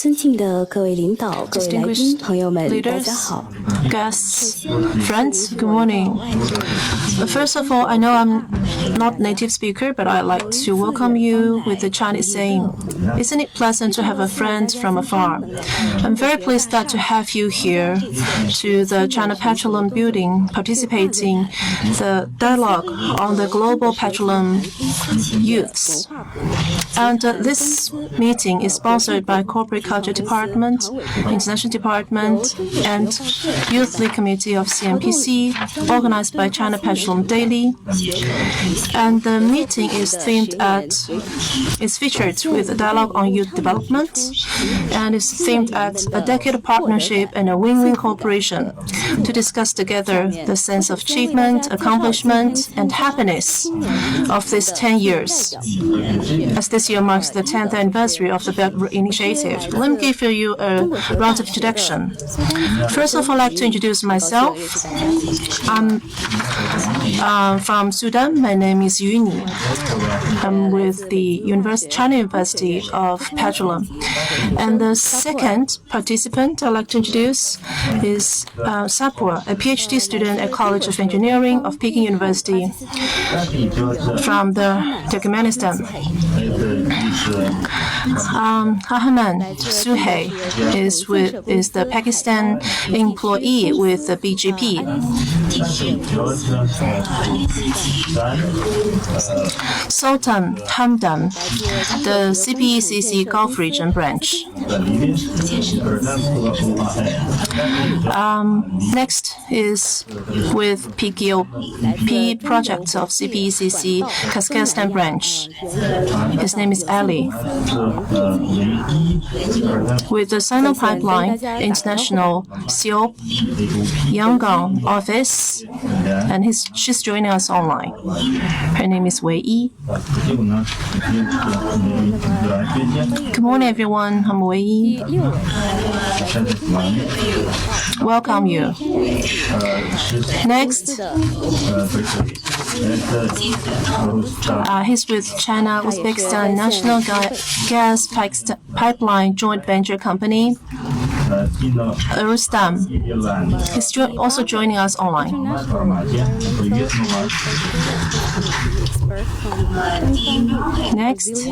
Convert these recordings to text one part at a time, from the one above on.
Distinguished leaders, guests, friends, good morning. First of all, I know I'm not native speaker, but I'd like to welcome you with the Chinese saying, "Isn't it pleasant to have a friend from afar?" I'm very pleased that to have you here to the China Petroleum building, participating the dialogue on the global petroleum youths. And this meeting is sponsored by Corporate Culture Department, International Department, and Youth League Committee of CNPC, organized by China Petroleum Daily. And the meeting is featured with a dialogue on youth development, and is themed at a decade of partnership and a win-win cooperation to discuss together the sense of achievement, accomplishment, and happiness of these 10 years. As this year marks the 10th anniversary of the Belt Road Initiative, let me give you a round of introduction. First of all, I'd like to introduce myself. I'm from Sudan. My name is Yuni. I'm with the China University of Petroleum. And the second participant I'd like to introduce is Sapur, a PhD student at College of Engineering of Peking University from Turkmenistan. Ahmed Suhey is the Pakistan employee with the BGP. Sultan Hamdan, the CPECC Gulf Region branch. Next is with PKOP project of CPECC Kazakhstan branch. His name is Ali. With the Sino Pipeline International SEOP Yangon office, and she's joining us online. Her name is Wei Yi. Good morning, everyone. I'm Wei Yi. Welcome you. Next, he's with China Uzbekistan National Gas Pipeline Joint Venture Company, Rosta. He's also joining us online. Next.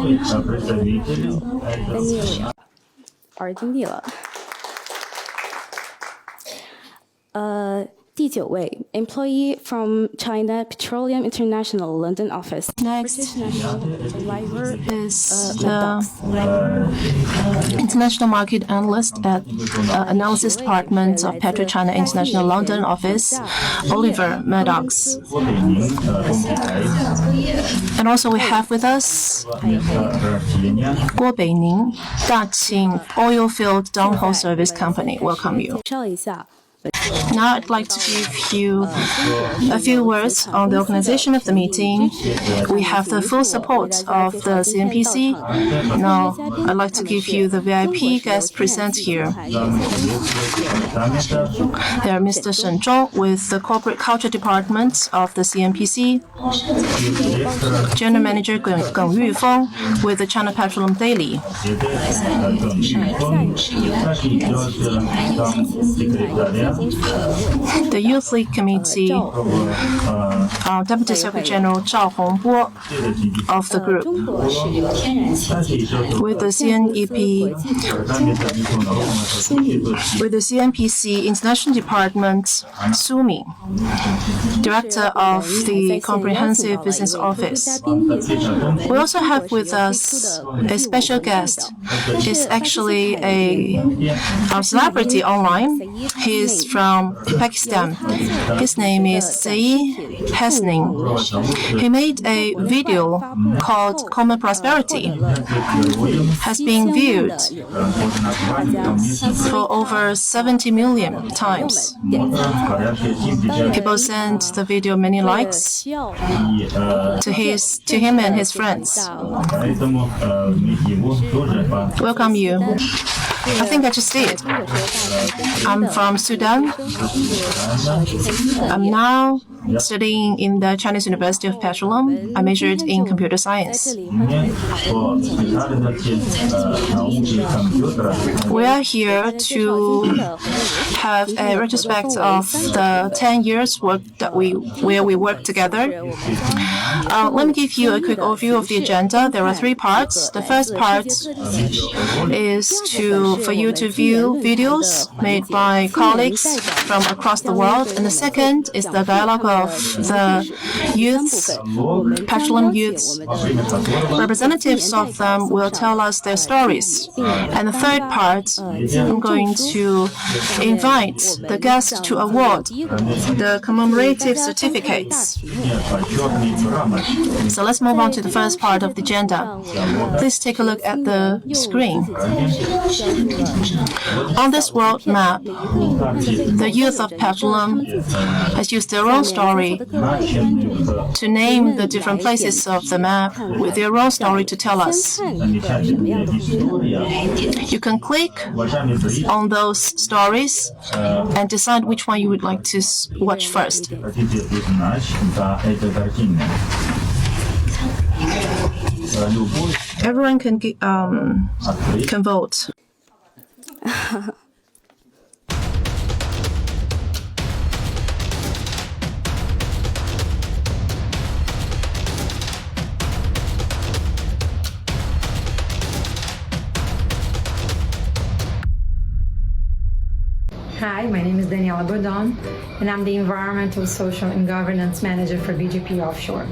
第9位 employee from China Petroleum International London office. Next is the international market analyst at analysis department of PetroChina International London office, Oliver Maddox. And also we have with us Guo Beining, Daqing Oilfield Downhole Service Company. Welcome you. Now I'd like to give you a few words on the organization of the meeting. We have the full support of the CNPC. Now I'd like to give you the VIP guests present here. They are Mr. Shen Zhou with the Corporate Culture Department of the CNPC, General Manager Geng Yufeng with the China Petroleum Daily, the Youth League Committee, Deputy Secretary General Zhao Hongbo of the group, with the CNPC International Department, Sumi, Director of the Comprehensive Business Office. We also have with us a special guest. He's actually a celebrity online. He is from Pakistan. His name is Saeed Hasning. He made a video called Common Prosperity. Has been viewed for over 70 million times. People sent the video many likes to him and his friends. Welcome you. I think I just did. I'm from Sudan. I'm now studying in the Chinese University of Petroleum. I majored in computer science. We are here to have a retrospect of the 10 years where we worked together. Let me give you a quick overview of the agenda. There are 3 parts. The first part is for you to view videos made by colleagues from across the world. And the second is the dialogue of the youths, Petroleum youths. Representatives of them will tell us their stories. And the third part, I'm going to invite the guests to award the commemorative certificates. So let's move on to the first part of the agenda. Please take a look at the screen. On this world map, the youth of Petroleum has used their own story to name the different places of the map with their own story to tell us. You can click on those stories and decide which one you would like to watch first. Everyone can vote. Hi, my name is Daniela Bodon, and I'm the Environmental, Social, and Governance Manager for BGP Offshore,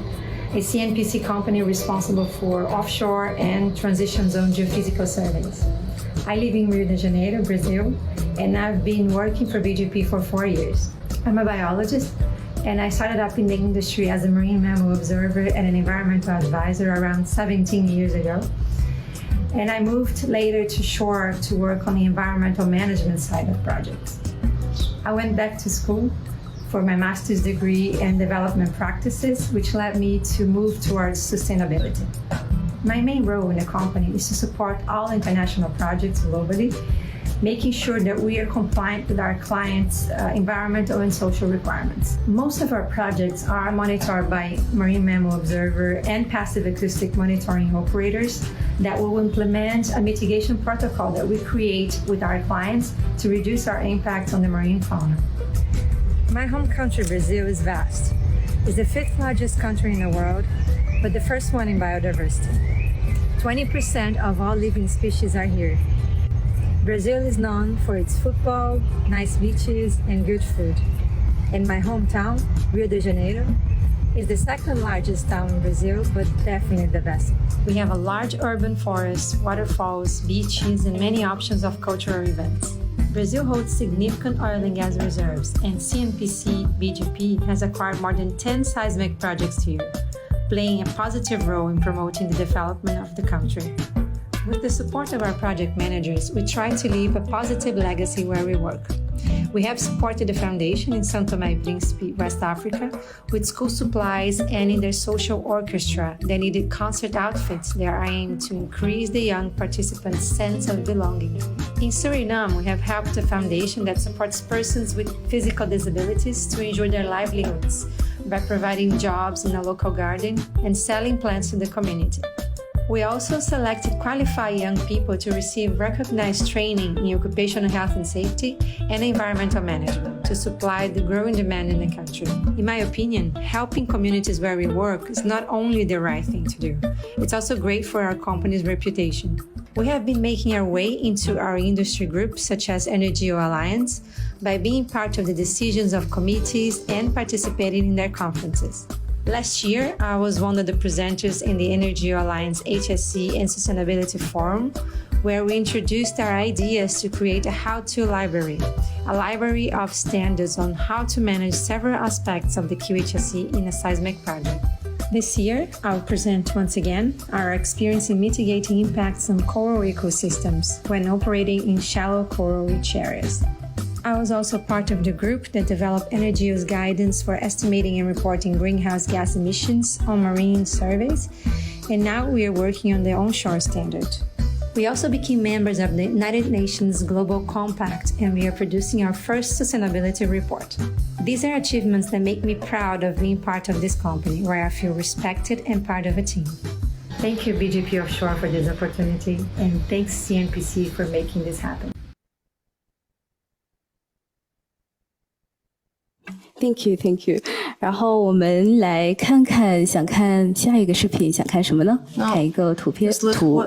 a CNPC company responsible for offshore and transition zone geophysical surveys. I live in Rio de Janeiro, Brazil, and I've been working for BGP for 4 years. I'm a biologist, and I started up in the industry as a marine mammal observer and an environmental advisor around 17 years ago. And I moved later to shore to work on the environmental management side of projects. I went back to school for my master's degree in development practices, which led me to move towards sustainability. My main role in the company is to support all international projects globally, making sure that we are compliant with our clients' environmental and social requirements. Most of our projects are monitored by marine mammal observer and passive acoustic monitoring operators that will implement a mitigation protocol that we create with our clients to reduce our impact on the marine fauna. My home country, Brazil, is vast. It's the 5th largest country in the world, but the first one in biodiversity. 20% of all living species are here. Brazil is known for its football, nice beaches, and good food. And my hometown, Rio de Janeiro, is the 2nd largest town in Brazil, but definitely the best. We have a large urban forest, waterfalls, beaches, and many options of cultural events. Brazil holds significant oil and gas reserves, and CNPC BGP has acquired more than 10 seismic projects here, playing a positive role in promoting the development of the country. With the support of our project managers, we try to leave a positive legacy where we work. We have supported the foundation in São Tomé e Príncipe, West Africa, with school supplies and in their social orchestra that needed concert outfits that are aimed to increase the young participants' sense of belonging. In Suriname, we have helped a foundation that supports persons with physical disabilities to enjoy their livelihoods by providing jobs in a local garden and selling plants to the community. We also selected qualified young people to receive recognized training in occupational health and safety and environmental management to supply the growing demand in the country. In my opinion, helping communities where we work is not only the right thing to do, it's also great for our company's reputation. We have been making our way into our industry groups such as Energio Alliance by being part of the decisions of committees and participating in their conferences. Last year, I was one of the presenters in the Energio Alliance HSC and Sustainability Forum, where we introduced our ideas to create a how-to library, a library of standards on how to manage several aspects of the QHSE in a seismic project. This year, I'll present once again our experience in mitigating impacts on coral ecosystems when operating in shallow coral reach areas. I was also part of the group that developed Energio's guidance for estimating and reporting greenhouse gas emissions on marine surveys, and now we are working on the onshore standard. We also became members of the United Nations Global Compact, and we are producing our first sustainability report. These are achievements that make me proud of being part of this company, where I feel respected and part of a team. Thank you, BGP Offshore, for this opportunity, and thanks CNPC for making this happen. Thank you, thank you. 然后我们来看看，想看下一个视频，想看什么呢？看一个图片，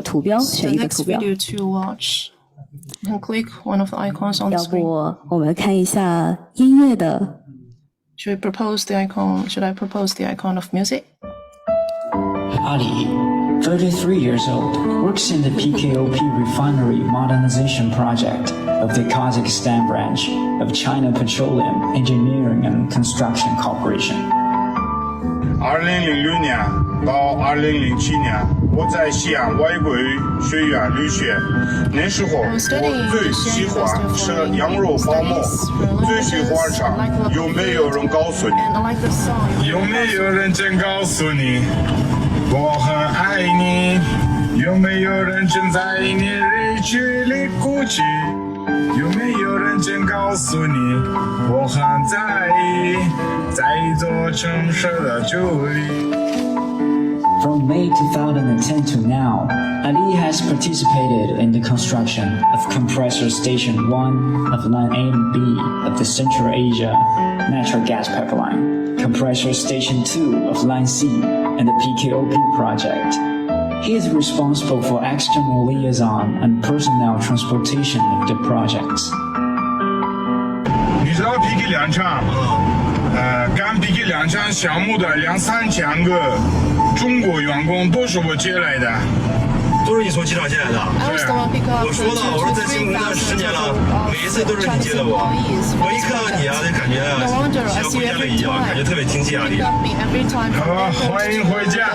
图标，选一个图标。And click one of the icons on the 要 screen. 不我们看一下音乐的。Should I propose the icon of music? Ali, 33 years old, works in the PKOP refinery modernization project of the Kazakhstan branch of China Petroleum Engineering and Construction Corporation. 2006年到2007年，我在西安外国语学院留学。那时候我最喜欢吃羊肉泡馍，最喜欢唱《有没有人告诉你》。有没有人真告诉你，我很爱你？有没有人真在你日剧里哭泣？有没有人真告诉你，我很在意，在一座城市的距离。From May 2010 to now, Ali has participated in the construction of Compressor Station 1 of Line A and B of the Central Asia Natural Gas Pipeline, Compressor Station 2 of Line C, and the PKOP project. He is responsible for external liaison and personnel transportation of the projects. 你知道 PK 两场，干 PK 两场项目的2-3千个中国员工都是我接来的。都是你从机场接来的。我说了，我说在新公司10年了，每一次都是你接的我。我一看到你啊，就感觉像回家了一样，感觉特别亲切啊！你。欢迎回家。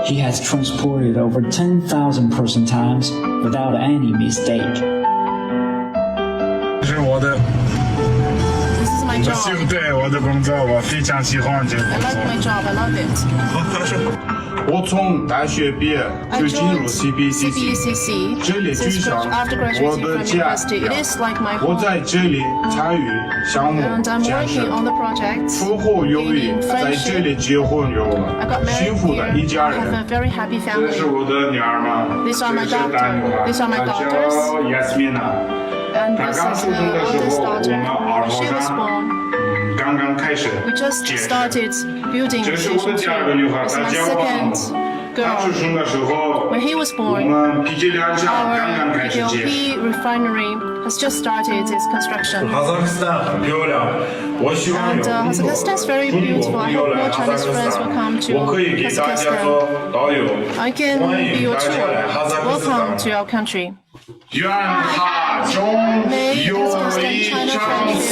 He has transported over 10,000 person times without any mistake. 这是我的。对我的工作，我非常喜欢这个工作。我从大学毕业就进入 CBCC， 这里就像我的家一样。我在这里参与项目建设，出乎友谊，在这里结婚有了幸福的一家人。这是我的女儿吗？这是大女孩，她叫 Yasmina。她刚出生的时候，我们二号山刚刚开始建设。这是我的第二个女孩，她叫王。她出生的时候，我们 PG 两厂刚刚开始建设。Has just started its construction. 哈萨克斯坦很漂亮，我希望有更多中国朋友来哈萨克斯坦，我可以给大家做导游，欢迎大家来哈萨克斯坦。 Welcome to our country. 愿哈中友谊长存。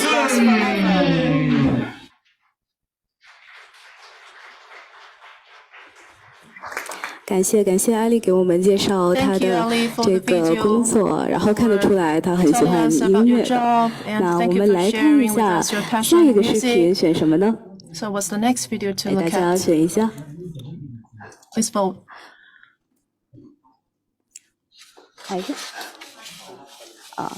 感谢阿丽给我们介绍她的这个工作，然后看得出来她很喜欢音乐的。那我们来看一下下一个视频选什么呢？ So what's the next video to 给 look 大家 at? 选一下。 Please vote. 哪一个？啊。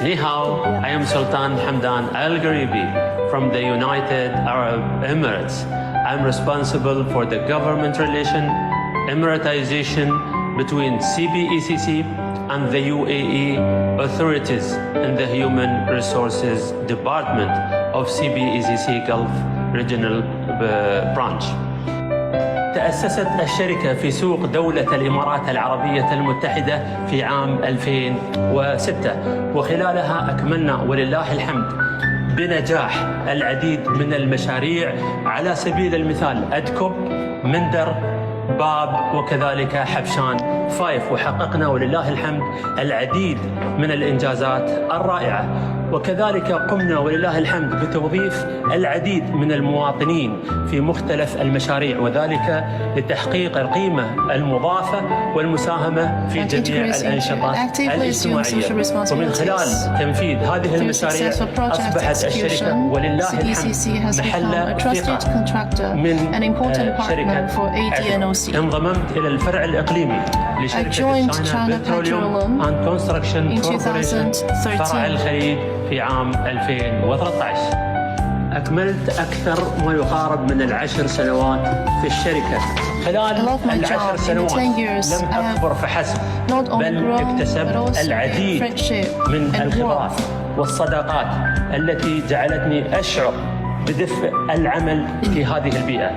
Ni hao, I am Sultan Hamdan Al Gharibi from the United Arab Emirates. I'm responsible for the government relation, Emiratization between CBECC and the UAE authorities in the Human Resources Department of CBECC Gulf Regional Branch. تأسست الشركة في سوق دولة الإمارات العربية المتحدة في عام 2006 وخلالها أكملنا ولله الحمد بنجاح العديد من المشاريع على سبيل المثال أدكب، مندر، باب وكذلك حبشان 5 وحققنا ولله الحمد العديد من الإنجازات الرائعة وكذلك قمنا ولله الحمد بتوظيف العديد من المواطنين في مختلف المشاريع، وذلك لتحقيق القيمة المضافة والمساهمة في جميع الأنشطة الاجتماعية. ومن خلال تنفيذ هذه المشاريع أصبحت الشركة ولله الحمد محل ثقة من شركة. انضممت إلى الفرع الإقليمي لشركة China Petroleum and Construction Corporation فرع الخليج في عام 2013. أكملت أكثر ما يقارب من 10 سنوات في الشركة. خلال ال10 سنوات لم أكبر فحسب، بل اكتسبت العديد من الخبرات والصداقات التي جعلتني أشعر بدفء العمل في هذه البيئة.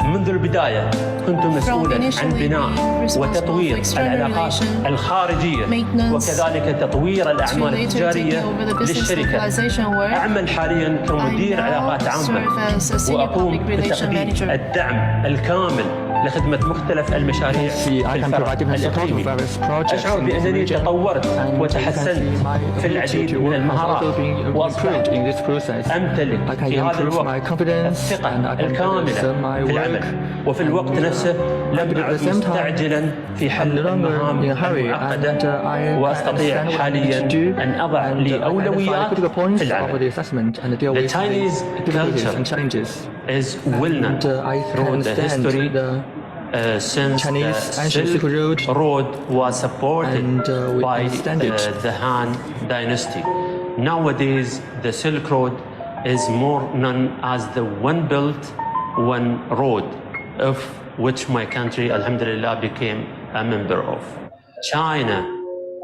منذ البداية كنت مسؤولا عن بناء وتطوير العلاقات الخارجية وكذلك تطوير الأعمال التجارية للشركة. أعمل حاليا كمدير علاقات عامة وأقوم بتقديم الدعم الكامل لخدمة مختلف المشاريع في الفرع الإقليمي. أشعر بأنني تطورت وتحسنت في العديد من المهارات وأصبحت أمتلك في هذا الوقت الثقة الكاملة في العمل، وفي الوقت نفسه لم أعد مستعجلا في حل المهام المعقدة، وأستطيع حاليا أن أضع لي أولويات في العمل. The Chinese culture is well known through the history since the Silk Road was supported by the Han Dynasty. Nowadays, the Silk Road is more known as the One Belt, One Road, of which my country, alhamdulillah, became a member of. China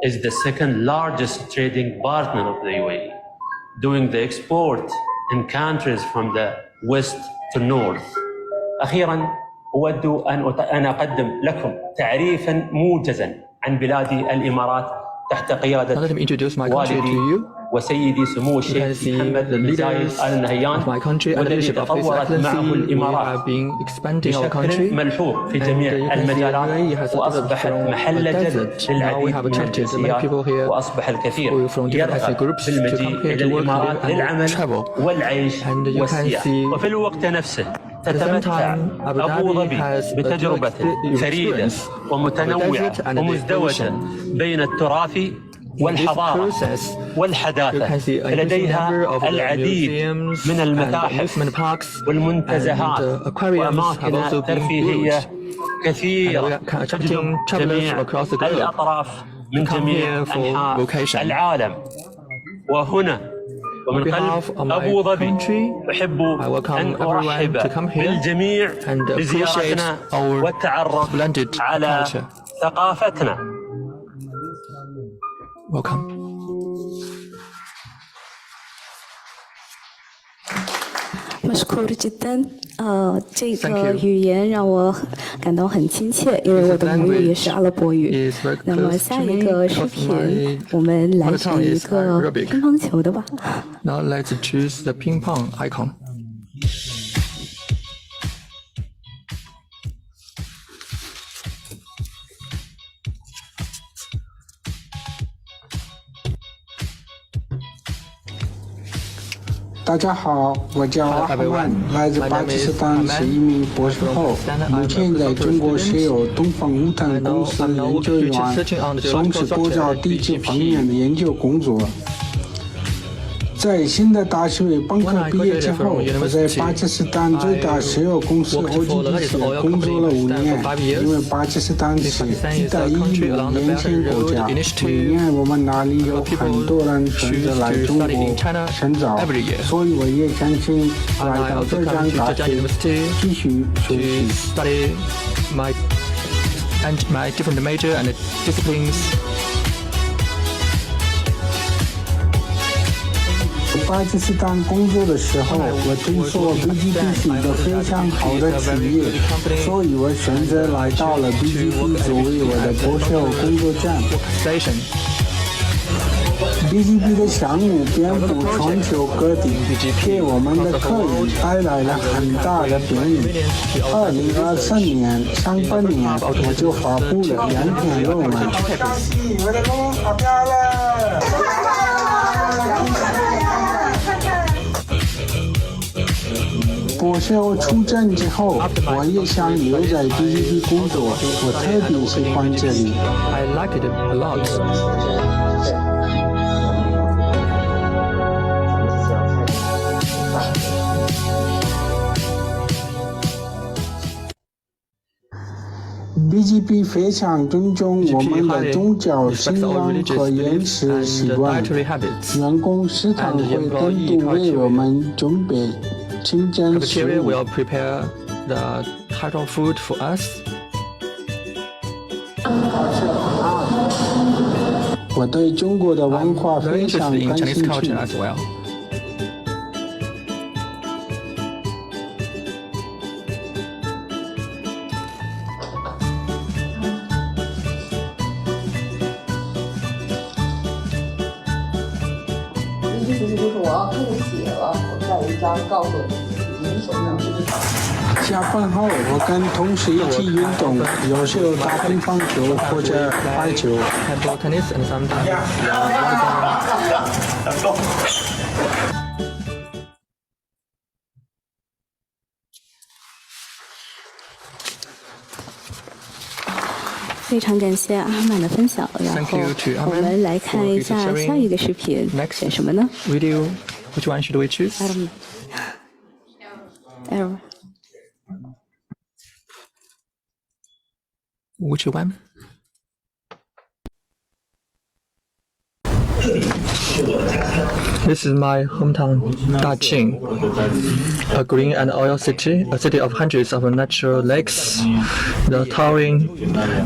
is the second largest trading partner of the UAE, doing the export in countries from the west to north. أخيراً أود أن أقدم لكم تعريفاً موجزاً عن بلادي الإمارات تحت قيادة والدي وسيدي سمو الشيخ محمد بن زايد آل نهيان، والذي تطورت معه الإمارات بشكل ملحوظ في جميع المجالات، وأصبحت محل جذب للعديد من الجنسيات، وأصبح الكثير يرغب في المجيء إلى الإمارات للعمل والعيش والسياحة. وفي الوقت نفسه تتمتع أبو ظبي بتجربة فريدة ومتنوعة ومزدوجة بين التراث والحضارة والحداثة. لديها العديد من المتاحف والمنتزهات وأماكن ترفيهية كثيرة تجذب جميع الأطراف من جميع أنحاء العالم. وهنا ومن قلب أبو ظبي أحب أن أرحب بالجميع بزيارتنا والتعرف على ثقافتنا. Welcome. مشكور جدا.这个语言让我感到很亲切，因为我的母语也是阿拉伯语。那么下一个视频，我们来选一个乒乓球的吧。Now let's choose the ping pong icon. Hello 大家好，我叫阿哈曼，来自巴基斯坦，是一名博士后，目前在中国设有东方乌坦公司研究员，从事国家地质方面的研究工作。在新的大学本科毕业之后，我在巴基斯坦最大石油公司 OGDC 工作了5年。因为巴基斯坦是一带一路沿线国家，每年我们那里有很多人选择来中国深造，所以我也想请来到浙江大学继续学习。My different major and disciplines. 巴基斯坦工作的时候，我听说 BGP 是一个非常好的企业，所以我选择来到了 BGP 作为我的博士后工作站。BGP 的项目遍布全球各地，给我们的客人带来了很大的便利。2023年上半年，我就发布了2篇论文。我的论文发表了。博士后出站之后，我也想留在 DGP 工作，我特别喜欢这里。I liked it a lot. BGP 非常尊重我们的宗教信仰和饮食习惯，员工食堂会单独为我们准备清真食物。will prepare the type of food for us. 我对中国的文化非常感兴趣。其实就是我要吐血了，我在一张告诉你手上是下班后，我跟同事一起运动，有时候打乒乓球或者排球。tennis and sometimes. 非常感谢阿满的分享，然后我们来看一下下一个视频，选什么呢 ？Video, which one should we choose? Error. Which one? This is my hometown, Daqing, a green and oil city, a city of hundreds of natural lakes, the towering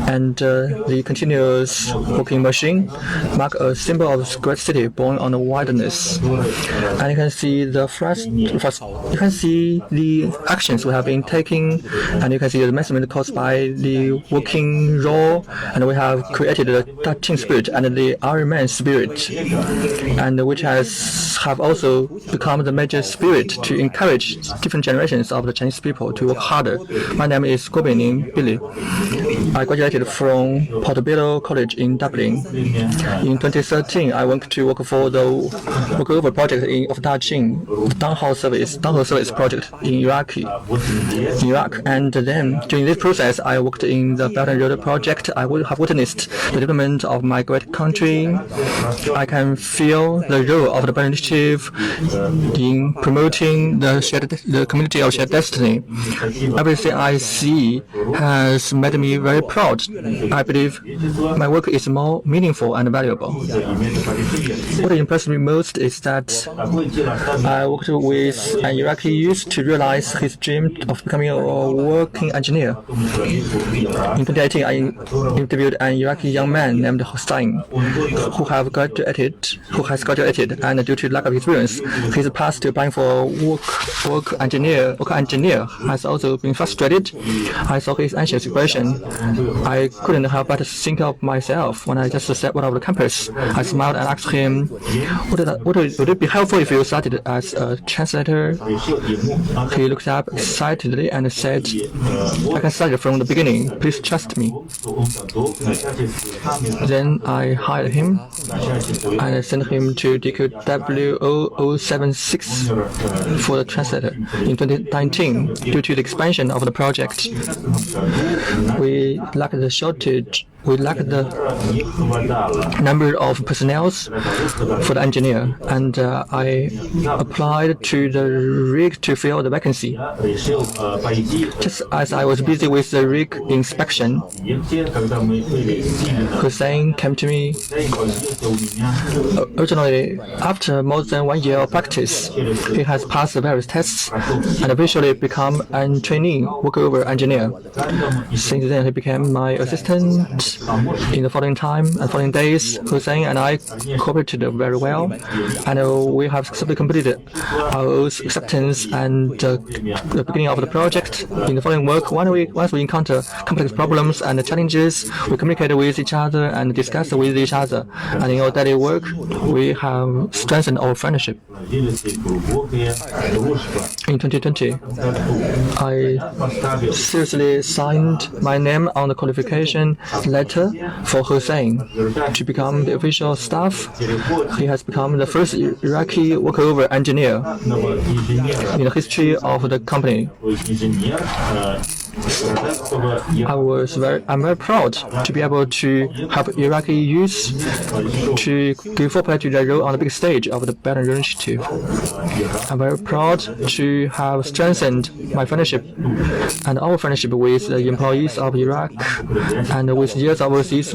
and the continuous walking machine mark a symbol of a great city born on the wilderness. And you can see the you can see the actions we have been taking, and you can see the measurement caused by the walking raw, and we have created the Daqing spirit and the Iron Man spirit, and which have also become the major spirit to encourage different generations of the Chinese people to work harder. My name is Guobeining Billy. I graduated from Portobello College in Dublin. In 2013, I went to work for the workover project of Daqing, downhole service project in Iraq. And then during this process, I worked in the Belt and Road project. I have witnessed the development of my great country. I can feel the role of the Belt Initiative in promoting the community of shared destiny. Everything I see has made me very proud. I believe my work is more meaningful and valuable. What impressed me most is that I worked with an Iraqi youth to realize his dream of becoming a working engineer. In 2018, I interviewed an Iraqi young man named Hossein, who has graduated, and due to lack of experience, his path to applying for work engineer has also been frustrated. I saw his anxious expression. I couldn't help but think of myself when I just stepped out of the campus. I smiled and asked him, would it be helpful if you started as a translator? He looked up excitedly and said, I can start from the beginning. Please trust me. Then I hired him and sent him to DQW0076 for the translator. In 2019, due to the expansion of the project, we lacked the shortage. We lacked the number of personnel for the engineer, and I applied to the rig to fill the vacancy. Just as I was busy with the rig inspection, Hussein came to me. Originally, after more than 1 year of practice, he has passed various tests and eventually become a trainee workover engineer. Since then, he became my assistant. In the following days, Hussein and I cooperated very well, and we have successfully completed our acceptance and the beginning of the project. In the following work, once we encounter complex problems and challenges, we communicate with each other and discuss with each other. And in our daily work, we have strengthened our friendship. In 2020, I seriously signed my name on the qualification letter letter for Hussein to become the official staff. He has become the first Iraqi walkover engineer in the history of the company. I'm very proud to be able to help Iraqi youth to give full play to their role on the big stage of the Belt and Road Initiative. I'm very proud to have strengthened my friendship and our friendship with the employees of Iraq, and with years of overseas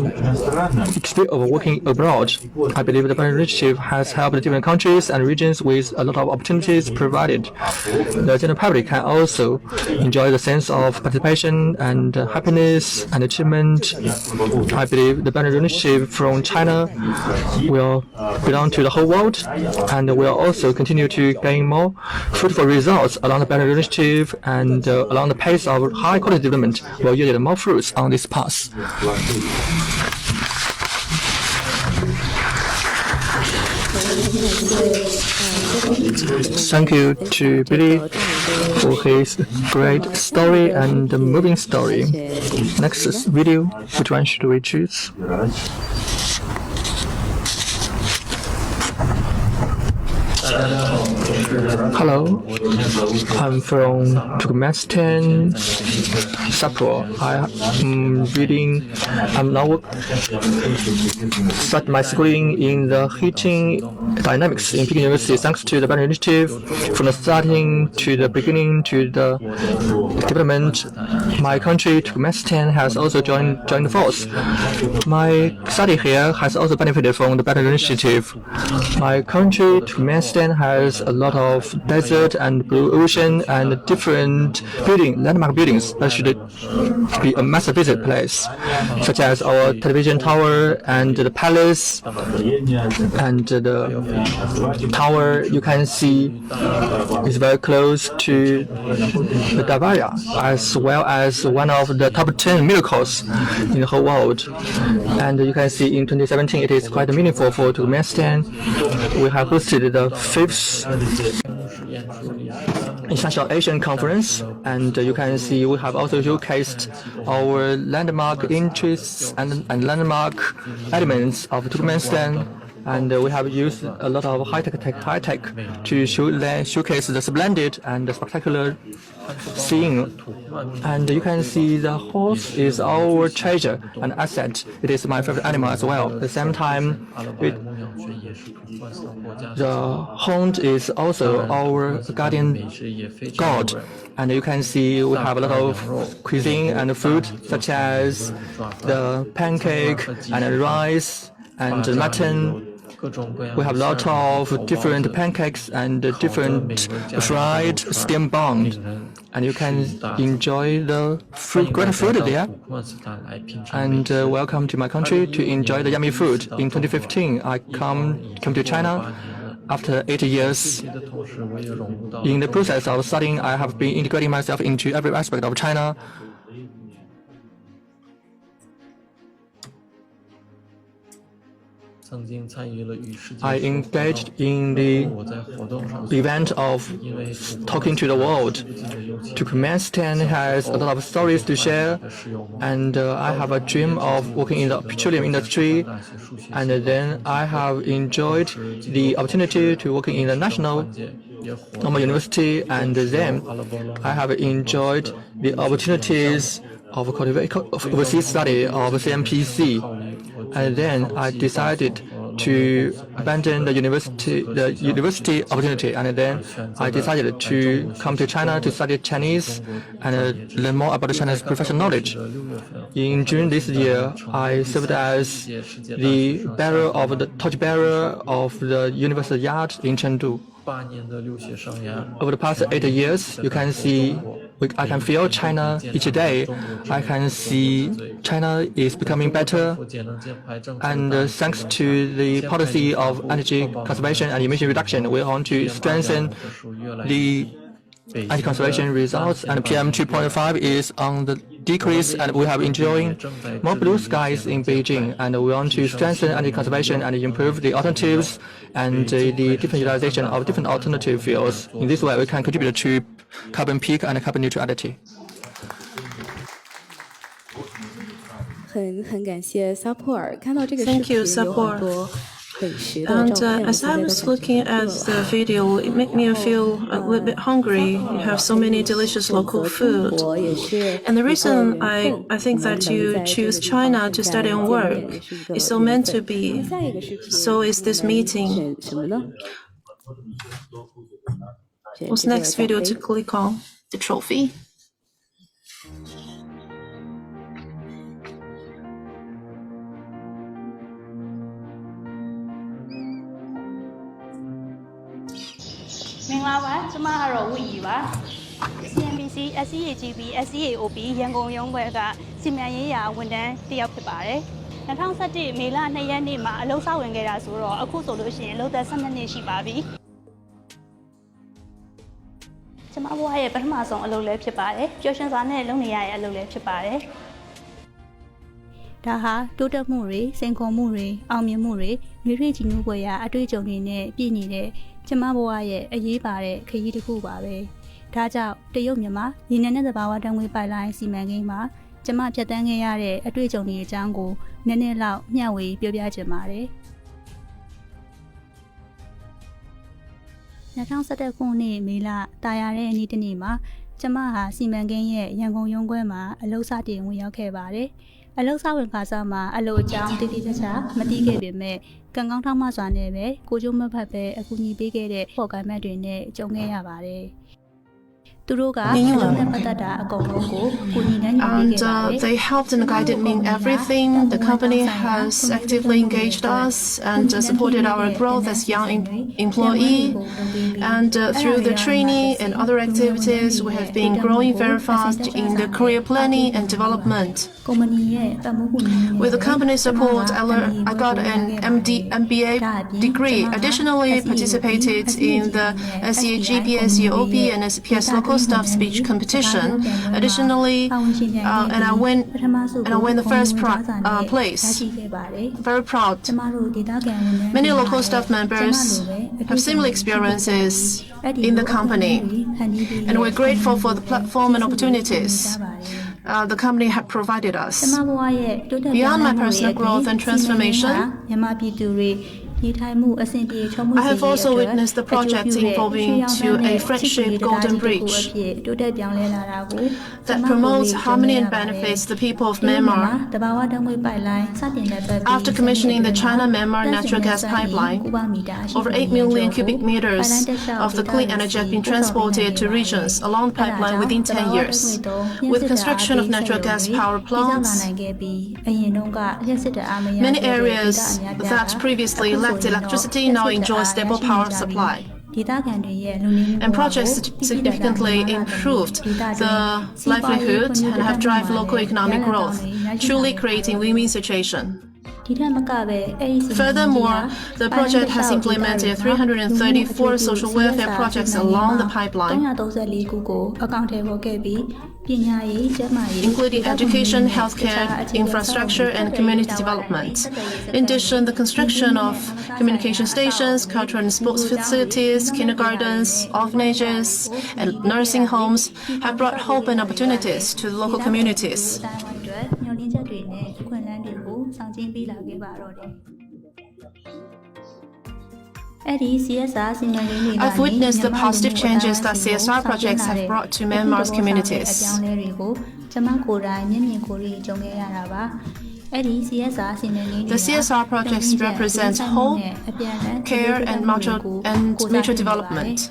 experience of working abroad. I believe the Belt and Road Initiative has helped different countries and regions with a lot of opportunities provided. The general public can also enjoy the sense of participation and happiness and achievement. I believe the Belt and Road Initiative from China will belong to the whole world, and will also continue to gain more fruitful results along the Belt and Road Initiative, and along the pace of high quality development will yield more fruits on this path. Thank you to Billy for his great story and moving story. Next video, which one should we choose? Hello, I'm from Turkmenistan, Sapporo. I'm now start my schooling in the heating dynamics in Peking University, thanks to the Belt and Road Initiative. From the starting to the beginning to the development, my country, Turkmenistan, has also joined the force. My study here has also benefited from the Belt and Road Initiative. My country, Turkmenistan, has a lot of desert and blue ocean and different landmark buildings that should be a must visit place, such as our television tower and the palace, and the tower you can see is very close to the Davaya, as well as one of the top 10 miracles in the whole world. And you can see in 2017 it is quite meaningful for Turkmenistan. We have hosted the 5th International Asian Conference, and you can see we have also showcased our landmark interests and landmark elements of Turkmenistan, and we have used a lot of high-tech to showcase the splendid and the spectacular scene. And you can see the horse is our treasure and asset. It is my favorite animal as well. At the same time, the hound is also our guardian god. And you can see we have a lot of cuisine and food, such as the pancake and rice and mutton. We have a lot of different pancakes and different fried steamed bun, and you can enjoy the great food there. And welcome to my country to enjoy the yummy food. In 2015, I come to China after 8 years. In the process of studying, I have been integrating myself into every aspect of China. I engaged in the event of talking to the world. Turkmenistan has a lot of stories to share, and I have a dream of working in the petroleum industry, and then I have enjoyed the opportunity to work in the national normal university, and then I have enjoyed the opportunities of overseas study of CMPC. And then I decided to abandon the university opportunity, and then I decided to come to China to study Chinese and learn more about China's professional knowledge. In June this year, I served as the torchbearer of the Universal Yard in Chengdu. Over the past 8 years, you can see I can feel China each day. I can see China is becoming better, and thanks to the policy of energy conservation and emission reduction, we want to strengthen the anti-conservation results, and PM 2.5 is on the decrease, and we have enjoying more blue skies in Beijing, and we want to strengthen anti-conservation and improve the alternatives and the different utilization of different alternative fuels. In this way, we can contribute to carbon peak and carbon neutrality. 很感谢撒普尔，看到这个视 Thank 频 you, 有很 Sapor. 多美食的 And 照片，我 as 现 I 在都 was 感觉 looking 饿 at 了。 the video, it made me feel a little bit hungry. You have so many delicious local food. 我也是 And the 以后 reason 缘 I 分， think 我们 that 能 you 在这个 choose 地方 China to 再 study 见 and 面 work 也是一个 is so 缘 meant 分。 to be. 下一个视频 So is this 我们 meeting. 选什么呢？选 What's 这个 next 奖 video 杯 to click on? The trophy. မင်္ဂလာပါကျမကတော့ဝီရီပါ CNBC SEAGB SEAOB ရန်ကုန်ရုံးဘက်ကစီမံရေးရာဝန်ထမ်းတစ်ယောက်ဖြစ်ပါတယ်2017မေလ2ရက်နေ့မှာအလုပ်စဝင်ခဲ့တာဆိုတော့အခုဆိုလို့ရှိရင်လုပ်သက်12နှစ်ရှိပါပြီကျမဘဝရဲ့ပထမဆုံးအလုပ်လည်းဖြစ်ပါတယ်ပျော်ရွှင်စွာနဲ့လုပ်နေရတဲ့အလုပ်လည်းဖြစ်ပါတယ်ဒါဟာတိုးတက်မှုတွေစိန်ခေါ်မှုတွေအောင်မြင်မှုတွေမျိုးထွေးကြည်နူးပွဲရာအတွေ့အကြုံတွေနဲ့ပြည့်နေတဲ့ကျမဘဝရဲ့အရေးပါတဲ့ခရီးတစ်ခုပါပဲဒါကြောင့်တရုတ်မြန်မာရင်းနှီးတဲ့သဘာဝဓာတ်ငွေပိုက်လိုင်းစီမံကိန်းမှာကျမဖြတ်တန်းခဲ့ရတဲ့အတွေ့အကြုံတွေအကြောင်းကိုနည်းနည်းလောက်မျှဝေပြောပြချင်ပါတယ်2011ခုနှစ်မေလတာယာတဲ့နေ့တစ်နေ့မှာကျမဟာစီမံကိန်းရဲ့ရန်ကုန်ရုံးခွဲမှာအလုပ်စတင်ဝင်ရောက်ခဲ့ပါတယ်အလုပ်စဝင်ခါစားမှာအလုပ်အကြောင်းတိတိကျကျမသိခဲ့ပေမဲ့ကံကောင်းထောက်မစွာနဲ့ပဲကိုကျိုးမဖတ်ပဲအကူအညီပေးခဲ့တဲ့ပေါ်ကိုင်မက်တွေနဲ့ကြုံခဲ့ရပါတယ်သူတို့ကအလုပ်နဲ့ပတ်သက်တာအကုန်လုံးကိုကိုညီနဲ့ညီပေးခဲ့ပါတယ် they helped and guided me in everything. The company has actively engaged us and supported our growth as young employee. And through the training and other activities, we have been growing very fast in the career planning and development. With the company's support, I got an MBA degree. Additionally, participated in the SEAGB, SEAOB, and SPS local staff speech competition. Additionally, and I win the first place. Very proud. Many local staff members have similar experiences in the company, and we're grateful for the platform and opportunities the company had provided us. Beyond my personal growth and transformation, I have also witnessed the project evolving to a friendship golden bridge that promotes harmony and benefits the people of Myanmar. After commissioning the China-Myanmar natural gas pipeline, over 8 million cubic meters of the clean energy have been transported to regions along the pipeline within 10 years. With construction of natural gas power plants, many areas that previously lacked electricity now enjoy stable power supply. And projects significantly improved the livelihood and have driven local economic growth, truly creating win-win situation. Furthermore, the project has implemented 334 social welfare projects along the pipeline, including education, healthcare, infrastructure, and community development. In addition, the construction of communication stations, cultural and sports facilities, kindergartens, orphanages, and nursing homes have brought hope and opportunities to the local communities. I've witnessed the positive changes that CSR projects have brought to Myanmar's communities. The CSR projects represent hope, care, and mutual development.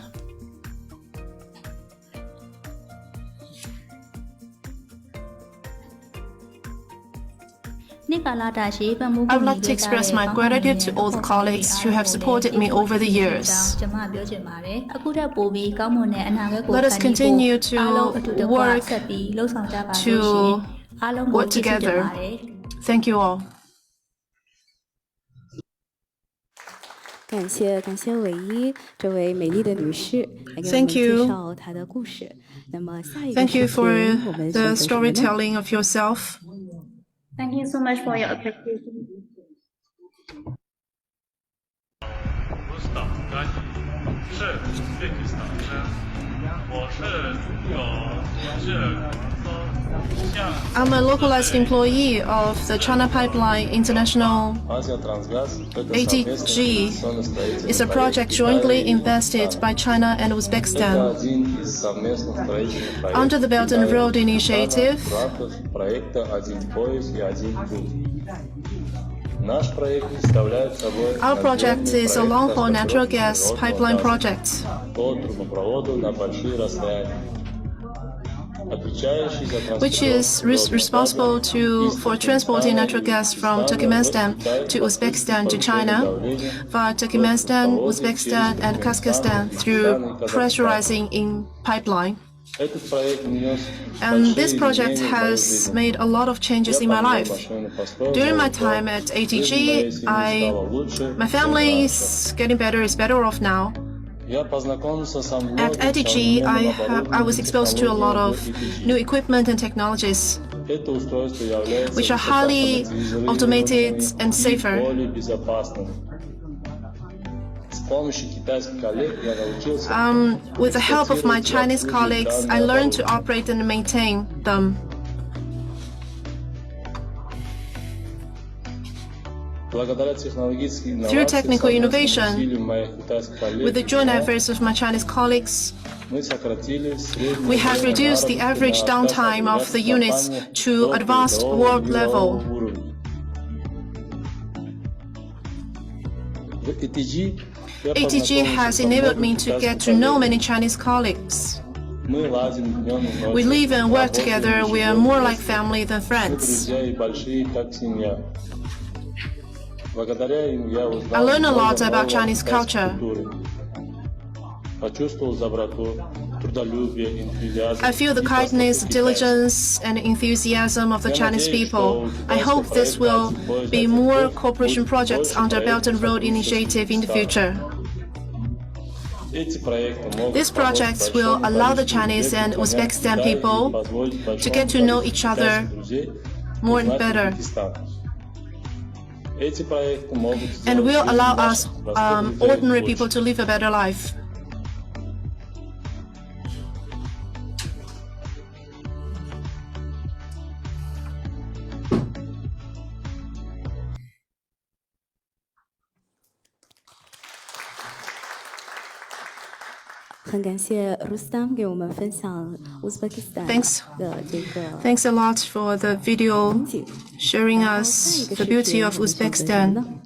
I would like to express my gratitude to all the colleagues who have supported me over the years. Let us continue to work together. Thank you all. 感谢韦一这位美丽的女士来给我们 Thank you. 介绍她的故事。那么下一个 Thank you 视 for 频我们 the 选择什么呢？ storytelling of yourself. Thank you so much for your appreciation. 我是有 I'm a localized employee of the China Pipeline International. ATG is a project jointly invested by China and Uzbekistan. Under the Belt and Road Initiative, our project is a long-haul natural gas pipeline project, which is responsible for transporting natural gas from Turkmenistan to Uzbekistan to China, via Turkmenistan, Uzbekistan, and Kazakhstan through pressurizing in pipeline. And this project has made a lot of changes in my life. During my time at ATG, my family is getting better, is better off now. At ATG, I was exposed to a lot of new equipment and technologies, which are highly automated and safer. With the help of my Chinese colleagues, I learned to operate and maintain them. Through technical innovation, with the joint efforts of my Chinese colleagues, we have reduced the average downtime of the units to advanced world level. ATG has enabled me to get to know many Chinese colleagues. We live and work together. We are more like family than friends. I learned a lot about Chinese culture. I feel the kindness, diligence, and enthusiasm of the Chinese people. I hope this will be more cooperation projects under Belt and Road Initiative in the future. These projects will allow the Chinese and Uzbekistan people to get to know each other more and better, and will allow us ordinary people to live a better life. Thanks a lot for the video showing us the beauty of Uzbekistan.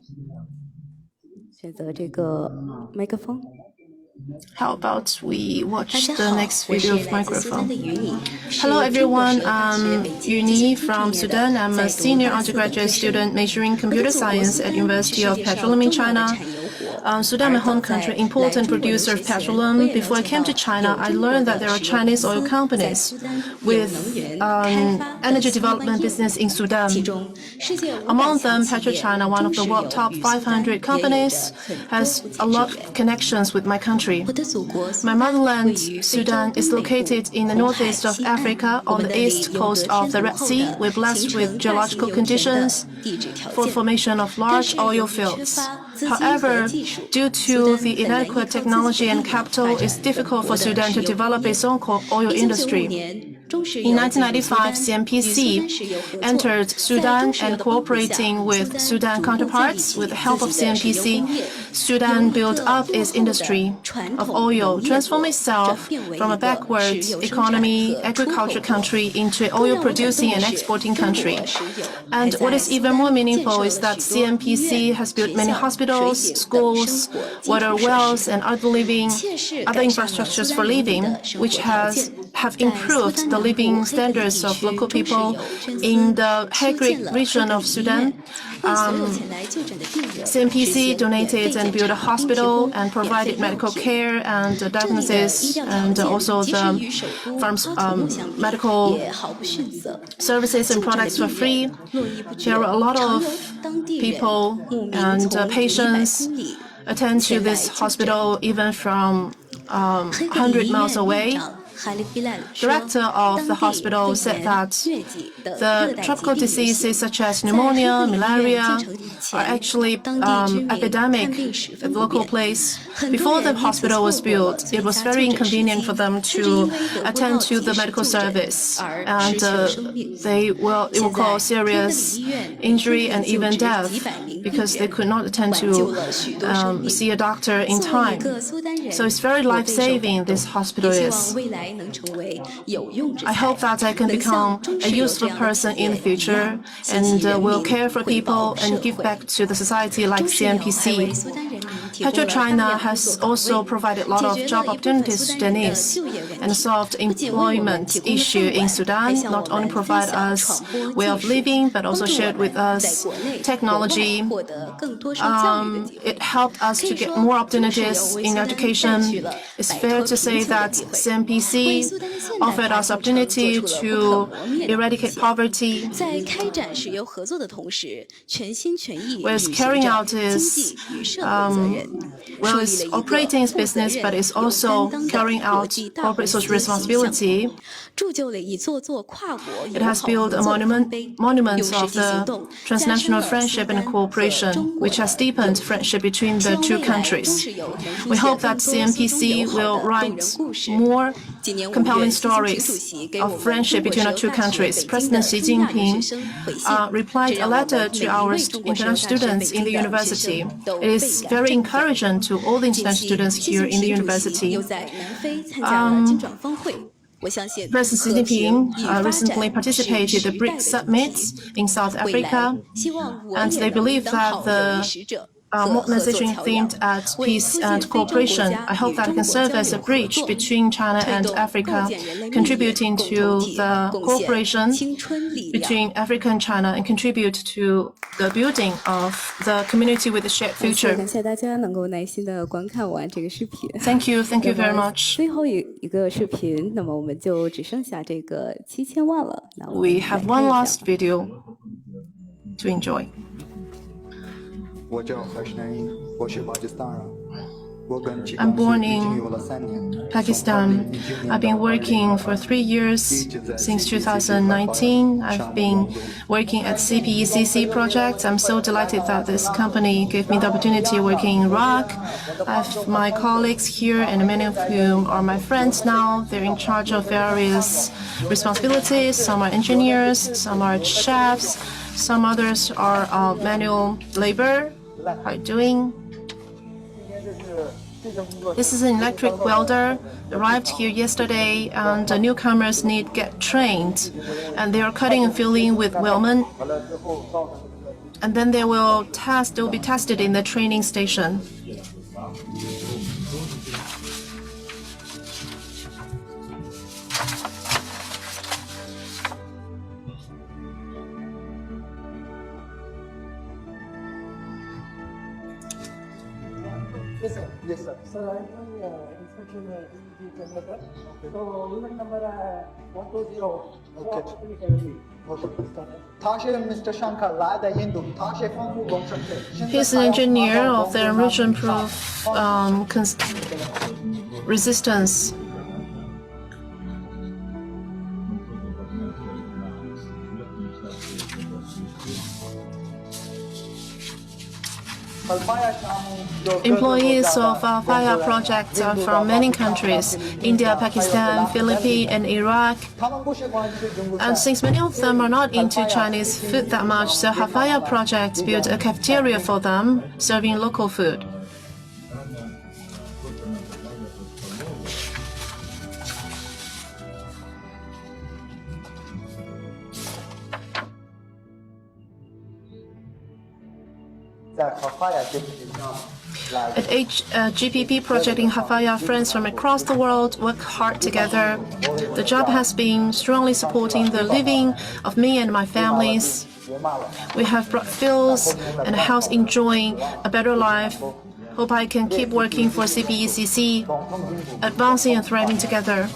How about we watch the next video of microphone? Hello everyone, I'm Yuni from Sudan. I'm a senior undergraduate student majoring in computer science at University of Petroleum in China. Sudan, my home country, important producer of petroleum. Before I came to China, I learned that there are Chinese oil companies with energy development business in Sudan. Among them, PetroChina, one of the world top 500 companies, has a lot of connections with my country. My motherland, Sudan, is located in the northeast of Africa on the east coast of the Red Sea. We're blessed with geological conditions for formation of large oil fields. However, due to the inadequate technology and capital, it's difficult for Sudan to develop its own oil industry. In 1995, CNPC entered Sudan, and cooperating with Sudan counterparts with the help of CNPC, Sudan built up its industry of oil, transforming itself from a backward economy, agriculture country into an oil-producing and exporting country. And what is even more meaningful is that CNPC has built many hospitals, schools, water wells, and other infrastructures for living, which have improved the living standards of local people in the Hegrig region of Sudan. CNPC donated and built a hospital and provided medical care and diagnosis, and also the medical services and products for free. There are a lot of people and patients attend to this hospital even from 100 miles away. director of the hospital said that the tropical diseases such as pneumonia, malaria are actually epidemic at the local place. Before the hospital was built, it was very inconvenient for them to attend to the medical service, and it will cause serious injury and even death because they could not attend to see a doctor in time. So it's very life-saving, this hospital is. I hope that I can become a useful person in the future and will care for people and give back to the society like CNPC. PetroChina has also provided a lot of job opportunities to Sudanese and solved employment issue in Sudan, not only provide us way of living, but also shared with us technology. It helped us to get more opportunities in education. It's fair to say that CNPC offered us opportunity to eradicate poverty. Whereas carrying out is it's operating its business, but it's also carrying out corporate social responsibility. It has built a monument of the transnational friendship and cooperation, which has deepened friendship between the two countries. We hope that CNPC will write more compelling stories of friendship between our two countries. President Xi Jinping replied a letter to our international students in the university. It is very encouraging to all the international students here in the university. President Xi Jinping recently participated in the BRICS summit in South Africa, and they believe that the modernization themed at peace and cooperation. I hope that it can serve as a bridge between China and Africa, contributing to the cooperation between Africa and China and contribute to the building of the community with a shared future. Thank you very much. We have one last video to enjoy. I'm born in Pakistan. I've been working for 3 years since 2019. I've been working at CPECC projects. I'm so delighted that this company gave me the opportunity working in Iraq. I have my colleagues here, and many of whom are my friends now. They're in charge of various responsibilities. Some are engineers, some are chefs, some others are manual labor. How are you doing? This is an electric welder, arrived here yesterday, and the newcomers need to get trained. And they are cutting and filling with weldment. And then they will be tested in the training station. Yes, sir. Sir, I'm from inspection generator. So, unit number 120. Okay. He's an engineer of the erosion-proof resistance. Employees of our fire project are from many countries: India, Pakistan, Philippines, and Iraq. And since many of them are not into Chinese food that much, so our fire project built a cafeteria for them, serving local food. At GPP project in Hafaya, friends from across the world work hard together. The job has been strongly supporting the living of me and my families. We have brought fields and a house enjoying a better life. Hope I can keep working for CPECC, advancing and thriving together.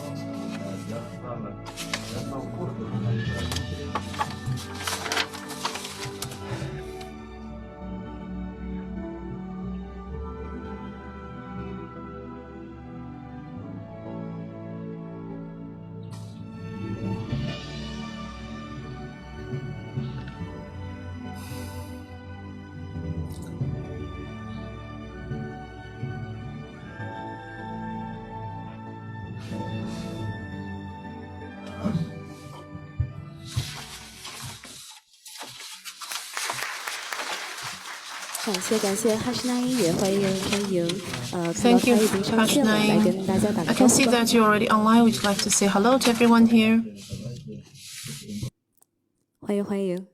Thank you, Hashnai. I can see that you're already online. Would you like to say hello to everyone here? 欢迎欢迎。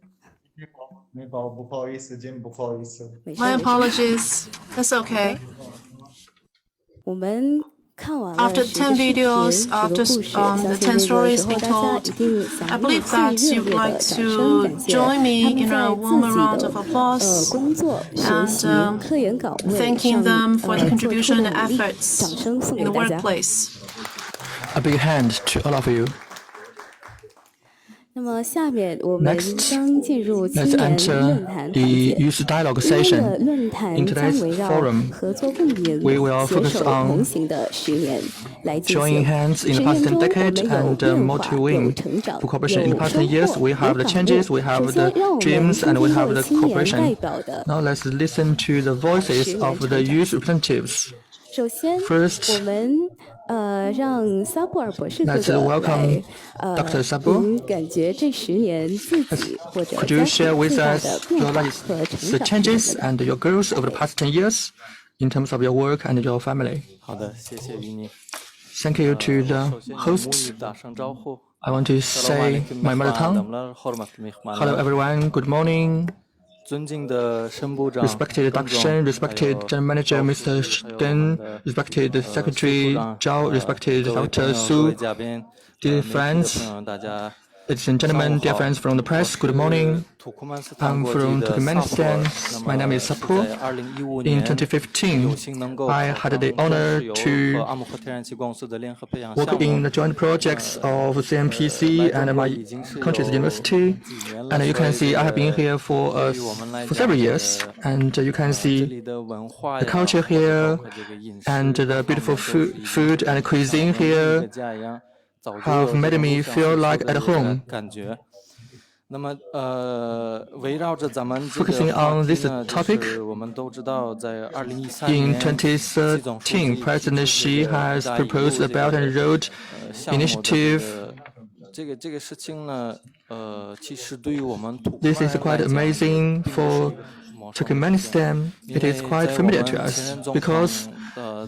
My apologies. That's okay. 我们 After 10 videos, after the 10 stories being told, I believe that you'd like to join me in a warm round of applause and thanking them for the contribution and efforts in the workplace. A big hand to all of you. 那么下面我们 Next, 将进入青 let's 年 enter 论坛环 the 节。 Youth Dialogue 今天 session. 的论坛 In 将 today's 围绕 forum, 合作共赢、 we will 携 focus 手 on 同行的10年来进 joining 行。 hands in 10 the 年 past 中，我 decade 们有 and 变化，有 multi-wing 成长， for cooperation in 有 the past 收 years. 获， We 有 have the 感悟。 changes, we have 首先， the 让我们 dreams, 听 and we 听 have 由 the 青年代 cooperation. 表的 Now let's listen to the voices of the youth representatives. 首先， First, 我们让萨布尔博士哥 let's 哥 welcome 来 Dr. Sabu. 您感觉这10年自己或者 Could 家 you 庭 share with 最大 us 的变 your 化 life, 和 the 成长 changes 是什么 and your growth over the past 10 years in terms of your work and your family? 好的，谢谢于宁。 Thank you to the 首先， hosts. 打声招呼。 I want to say my mother tongue. Hello everyone, good morning. 尊敬的申部长、 Respected Dr. Shen, respected General Manager Mr. Deng, respected Secretary Zhao, respected 各位 Dr. 朋友、各 Su, 位嘉宾、 dear 媒体的 friends, 朋友，大家 ladies and gentlemen, dear friends from the press, good morning. 土库曼斯坦 I'm 国籍 from 的萨普尔。 Turkmenistan. 那 My 么 name is 是 Sapu. 在2015 In 年 2015, 有幸能够 I 考 had the 上 honor 中石油 to 和阿姆河天然气公司的联合培养 work 项 in 目。 the joint projects of CNPC and my country's university. And you can see I have been here for several years. And you can 这 see 里的文化 the 呀， culture 包 here 括这个饮食 and the beautiful food and cuisine 像 here 艺术家一样，早就 have 有 made 这种 me 入乡 feel 随俗 like 的 at 这个 home. 感觉。那么围绕着咱们这 Focusing 个话 on 题 this 呢，就 topic, 是我们都知道，在2013 in 年，习总书记 2013, 提 President 出 Xi 这个 has 一带一路 proposed 这 the Belt 个 and Road 项目的 initiative. 这个事情呢，其实对于我们土库 This 曼 is 人 quite 来讲， amazing 并不是 for 一个陌生的事情。 Turkmenistan. 因 It 为 is 在 quite 我 familiar 们 to 前 us 任总 because 统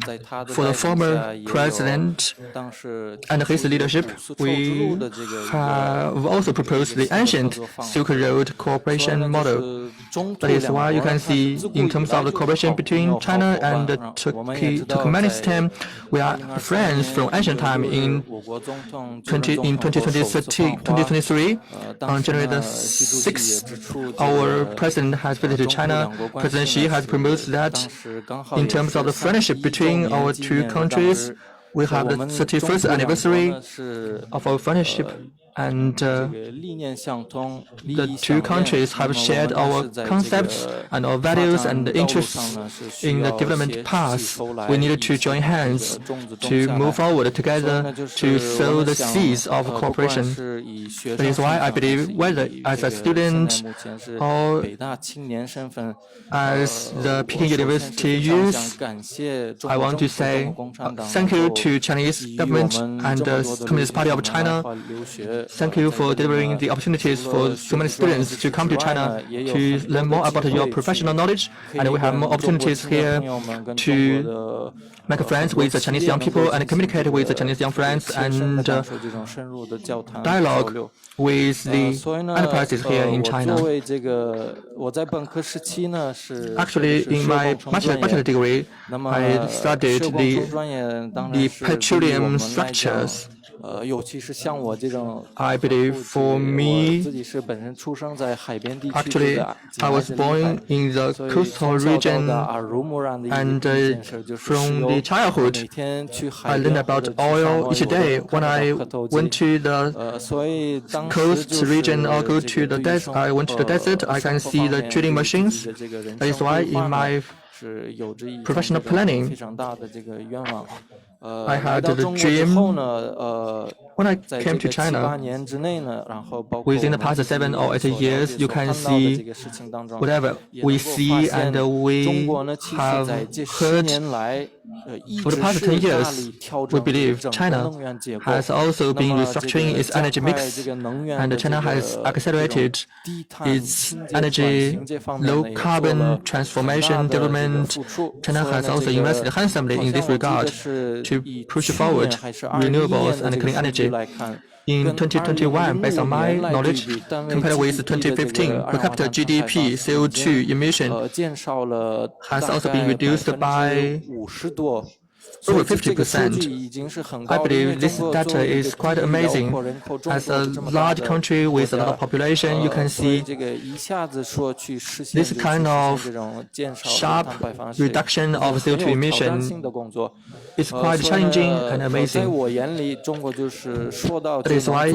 在他的 for the 带领下 former 也有 president 当时 and 提 his 出这个 leadership, 古丝绸之路 we 的这个一个 have also proposed the 新的合 ancient 作方 Silk 式。 Road 所以 cooperation 呢，就 model. 是中土 That is 两 why you 国 can 它是 see 自古 in 以 terms 来 of the 就是好 cooperation 朋 between 友、好 China 伙伴 and 我们也知道，在 Turkmenistan, we are friends from ancient time. In 我国总统就任 in 总统和首次访华。 2023, 当 on 时 January the 呢，习主席也 6th, 指出，这 our 个 president has visited 中土 China. 两国关 President 系 Xi 呢 has 是 promoted that 当时刚好 in 也 terms 是 of the friendship 31 between 周 our 年纪 two 念，当 countries. 时 We 我 have the 们中 31st 土两国 anniversary 呢是 of our friendship, and 这个理念相通，利 the 益 two 相 countries 那 have 么我 shared 们呢 our 是在这 concepts 个 and our 发 values 展 and 道路 interests 上呢是需 in the 要 development 携 path. 手来 We 一 needed to 起 join 这 hands 个种子 to 种下 move 来。 forward 所以 together 呢，就 to 是我 sow 们 the 想 seeds of 不管 cooperation. 是以学 That 生 is why 身 I 份，还 believe 是 whether 以 as 这 a 个现 student 在目前是 or 北大青年身份， as the 我 Peking 首先是 University 非常 youth, 想感谢中 I 国 want 政 to 府、中 say 国共产党 thank you 能够 to Chinese 给予我 government 们 and 这 the 么多的留 Communist 学 Party 生 of 能来 China. 华留学。 Thank you 在 for 这里 delivering 呢 the opportunities 除 for 了 so 学 many 习专业 students 知 to 识 come 之 to 外 China 呢，也有 to 很 learn 多 more 的 about 机 your 会 professional 去 knowledge, 可 and 以 we have 跟 more 中国 opportunities 青年 here 朋友们、跟 to 中国的 make friends 很多 with the 企 Chinese 业 young 能 people 够 and 进行 communicate 这 with the 个 Chinese young friends 切身的 and 感受这种深入的交谈交 dialogue 流。 with the 所以呢， enterprises here in 我 China. 作为这个我在本科时期呢是 Actually, 学的 in 是社 my 工程专 bachelor 业。 degree, 那么 I studied 社工程专业当 the 然是对于我 petroleum 们来讲 structures. 尤其是像我这种 I believe 户籍 for me, 我自己是本身出生在海边地区 actually, 的 I was born in the 所以 coastal 从小到 region, 大耳濡目染的一 and 件事就是石 from 油 the childhood, 每天去 I 海 learned 边或 about 者去上 oil 网 each 有的 day 看 when 得 I 到磕头机 went to the 所以当时 coast 就是 region or go 这 to 个 the 对于 desert. I went to the desert. I can 生活 see 方 the 面 drilling 对自己 machines. 的这个人 That is 生 why 规划 in 呢 my 是有着一种 professional 这种 planning, 非常大的这个愿望。I had the dream when I came to China. Within the past 7 or 8 years, you can see whatever we see and we have heard. For the past 10 years, we believe China has also been restructuring its energy mix, and China has accelerated its energy low-carbon transformation development. China has also invested handsomely in this regard to push forward renewables and clean energy. In 2021, based on my knowledge, compared with 2015, per capita GDP CO2 emission has also been reduced by over 50%. I believe this data is quite amazing. As a large country with a lot of population, you can see this kind of sharp reduction of CO2 emission is quite challenging and amazing. That is why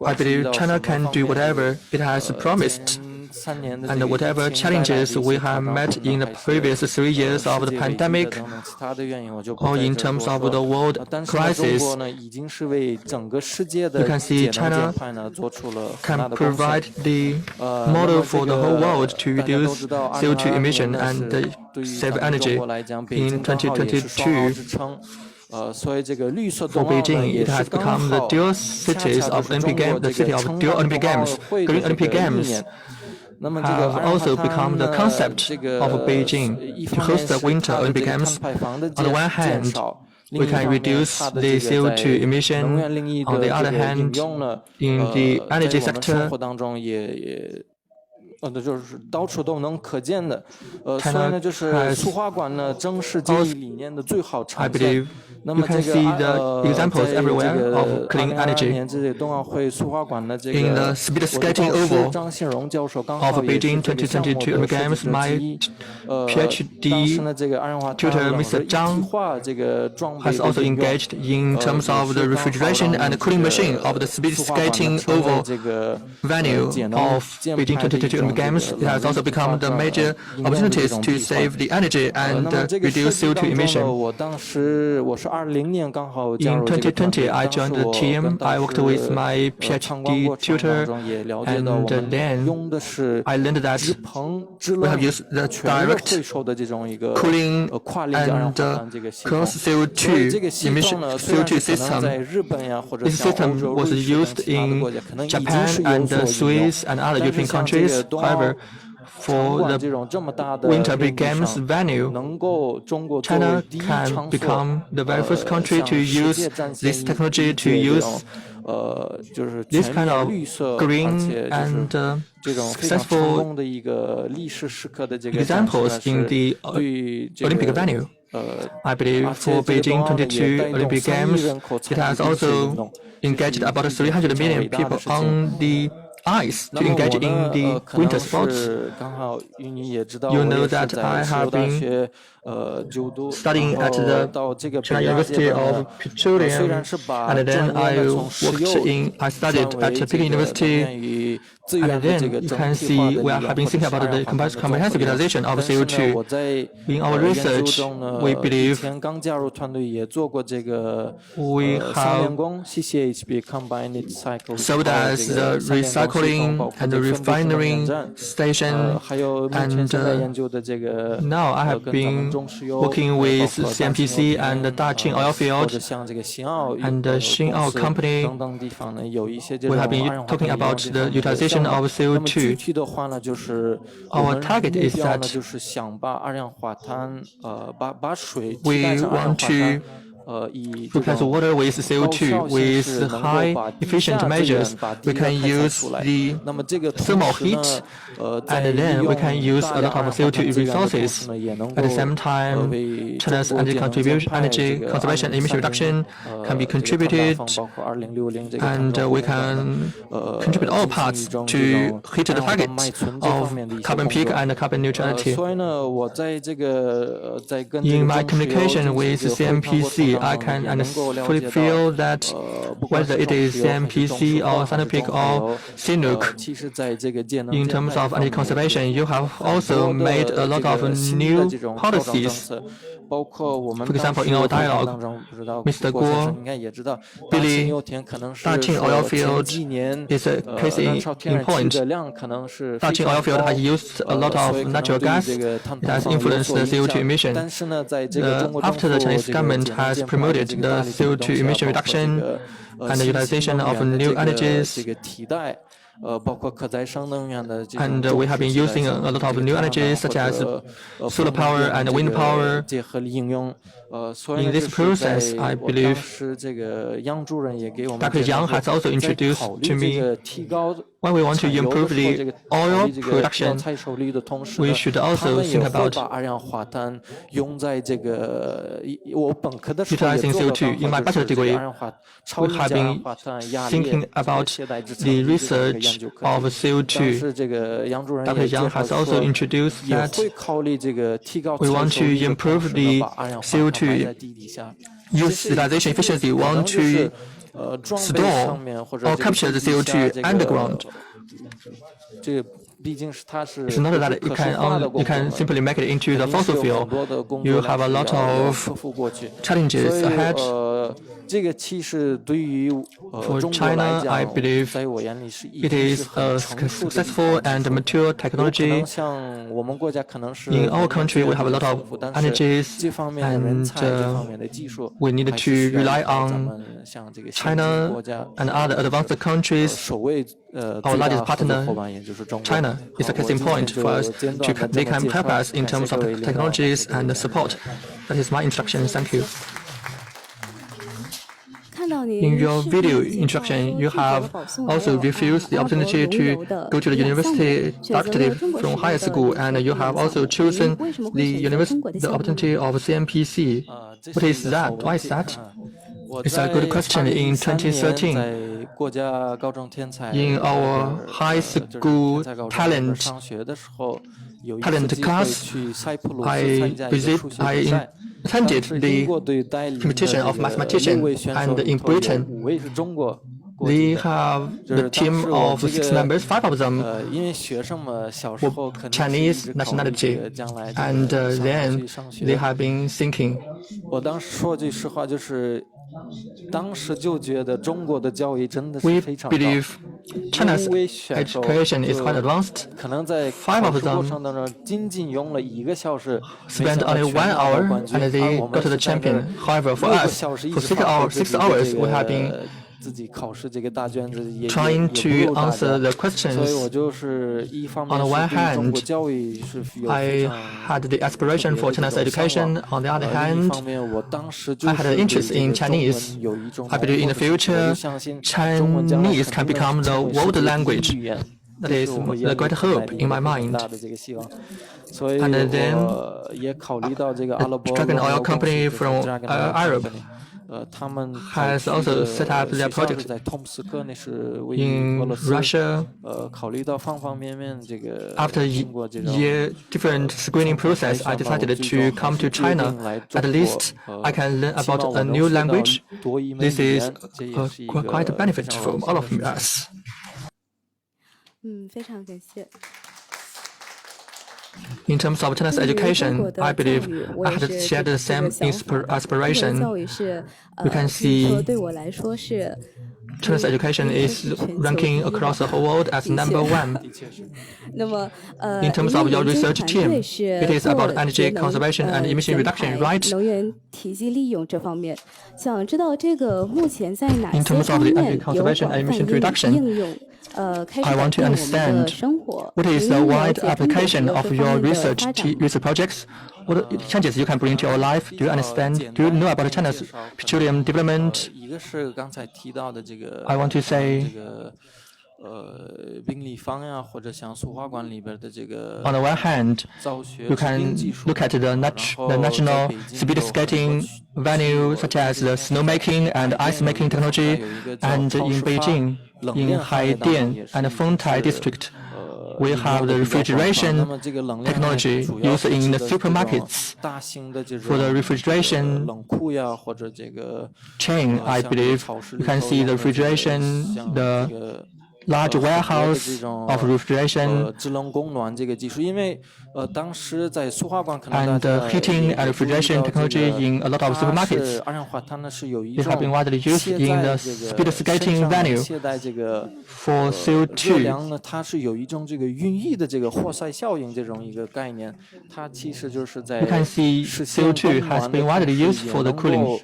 I believe China can do whatever it has promised. And whatever challenges we have met in the previous 3 years of the pandemic, or in terms of the world crisis, you can see China can provide the model for the whole world to reduce CO2 emission and save energy. In 2022, for Beijing, it has become the dual cities of Olympic Games, the city of dual Olympic Games, Green Olympic Games. Have also become the concept of Beijing to host the Winter Olympic Games. On the one hand, we can reduce the CO2 emission. On the other hand, in the energy sector, China has also, I believe, you can see the examples everywhere of clean energy. In the speed skating oval of Beijing 2022 Olympic Games, my PhD tutor, Mr. Zhang, has also engaged in terms of the refrigeration and cooling machine of the speed skating oval venue of Beijing 2022 Olympic Games. It has also become the major opportunities to save the energy and reduce CO2 emission. In 2020, I joined the team. I worked with my PhD tutor, and then I learned that we have used the direct cooling and cross CO2 emission CO2 system. This system was used in Japan and Swiss and other European countries. However, for the Winter Olympic Games venue, China can become the very first country to use this technology, to use this kind of green and successful examples in the Olympic venue. I believe for Beijing 22 Olympic Games, it has also engaged about 300 million people on the ice to engage in the winter sports. You know that I have been studying at the China University of Petroleum, and then I studied at Peking University, and then you can see we have been thinking about the comprehensive utilization of CO2. In our research, we believe we have served as the recycling and the refining station, and now I have been working with CNPC and the Daqing oil field and the Xin'ao company. We have been talking about the utilization of CO2. Our target is that we want to replace water with CO2 with high efficient measures. We can use the thermal heat, and then we can use a lot of CO2 resources. At the same time, China's energy conservation and emission reduction can be contributed, and we can contribute all parts to hit the target of carbon peak and carbon neutrality. In my communication with CNPC I can fully feel that whether it is CMPC or Sinopic or CNUC, in terms of energy conservation, you have also made a lot of new policies. For example, in our dialogue, Mr. Guo, Billy, Daqing oil field is a case in point. Daqing oil field has used a lot of natural gas. It has influenced the CO2 emission. After the Chinese government has promoted the CO2 emission reduction and the utilization of new energies, and we have been using a lot of new energies such as solar power and wind power. In this process, I believe Dr. Yang has also introduced to me when we want to improve the oil production, we should also think about utilizing CO2. In my bachelor degree, we have been thinking about the research of CO2. Dr. Yang has also introduced that we want to improve the CO2 utilization efficiency. We want to store or capture the CO2 underground. It's not that you can simply make it into the fossil fuel. You have a lot of challenges ahead. For China, I believe it is a successful and mature technology. In our country, we have a lot of energies, and we need to rely on China and other advanced countries. Our largest partner, China, is a case in point for us. They can help us in terms of technologies and support. That is my introduction. Thank you. In your video introduction, you have also refused the opportunity to go to the university directly from high school, and you have also chosen the opportunity of CMPC. What is that? Why is that? It's a good question. In 2013, in our high school talent class, I attended the competition of mathematicians, and in Britain, they have the team of 6 members. 5 of them were Chinese nationality, and then they have been thinking. We believe China's education is quite advanced. 5 of them spent only 1 hour and they got to the champion. However, for us, for 6 hours, we have been trying to answer the questions. On the one hand, I had the aspiration for China's education. On the other hand, I had an interest in Chinese. I believe in the future, Chinese can become the world language. That is the great hope in my mind. And then, the Dragon Oil Company from Europe has also set up their project in Russia. After a different screening process, I decided to come to China. At least I can learn about a new language. This is quite a benefit for all of us. 非常感谢。 In terms of China's education, I believe I had shared the same aspiration. You can see China's education is ranking across the whole world as #1. In terms of your research team, it is about energy conservation and emission reduction, right? In terms of the energy conservation and emission reduction, I want to understand what is the wide application of your research projects. What changes you can bring to your life? Do you understand? Do you know about China's petroleum development? I want to say, on the one hand, you can look at the national speed skating venue, such as the snowmaking and ice making technology, and in Beijing, in Haidian and Fengtai district, we have the refrigeration technology used in the supermarkets. For the refrigeration chain, I believe you can see the refrigeration, the large warehouse of refrigeration and heating and refrigeration technology in a lot of supermarkets. They have been widely used in the speed skating venue for CO2. You can see CO2 has been widely used for the cooling.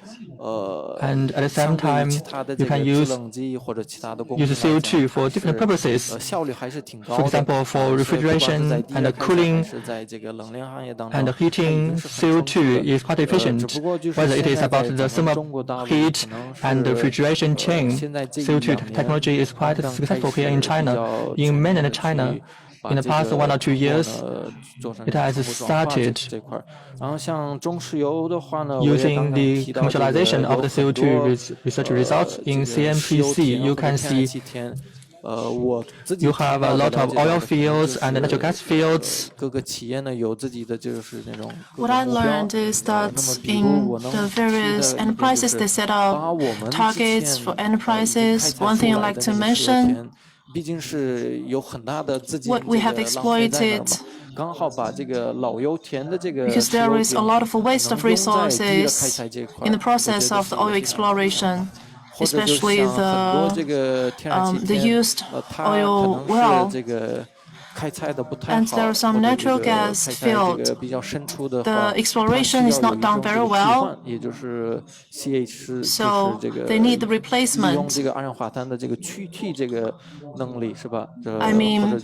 And at the same time, you can use CO2 for different purposes. For example, for refrigeration and cooling and heating, CO2 is quite efficient. Whether it is about the thermal heat and the refrigeration chain, CO2 technology is quite successful here in China. In mainland China, in the past 1 or 2 years, it has started using the commercialization of the CO2 research results in CNPC. You can see you have a lot of oil fields and natural gas fields. What I learned is that in the various enterprises, they set up targets for enterprises. One thing I'd like to mention, what we have exploited, because there is a lot of waste of resources in the process of the oil exploration, especially the used oil well. And there are some natural gas field. The exploration is not done very well, so they need the replacement. I mean, the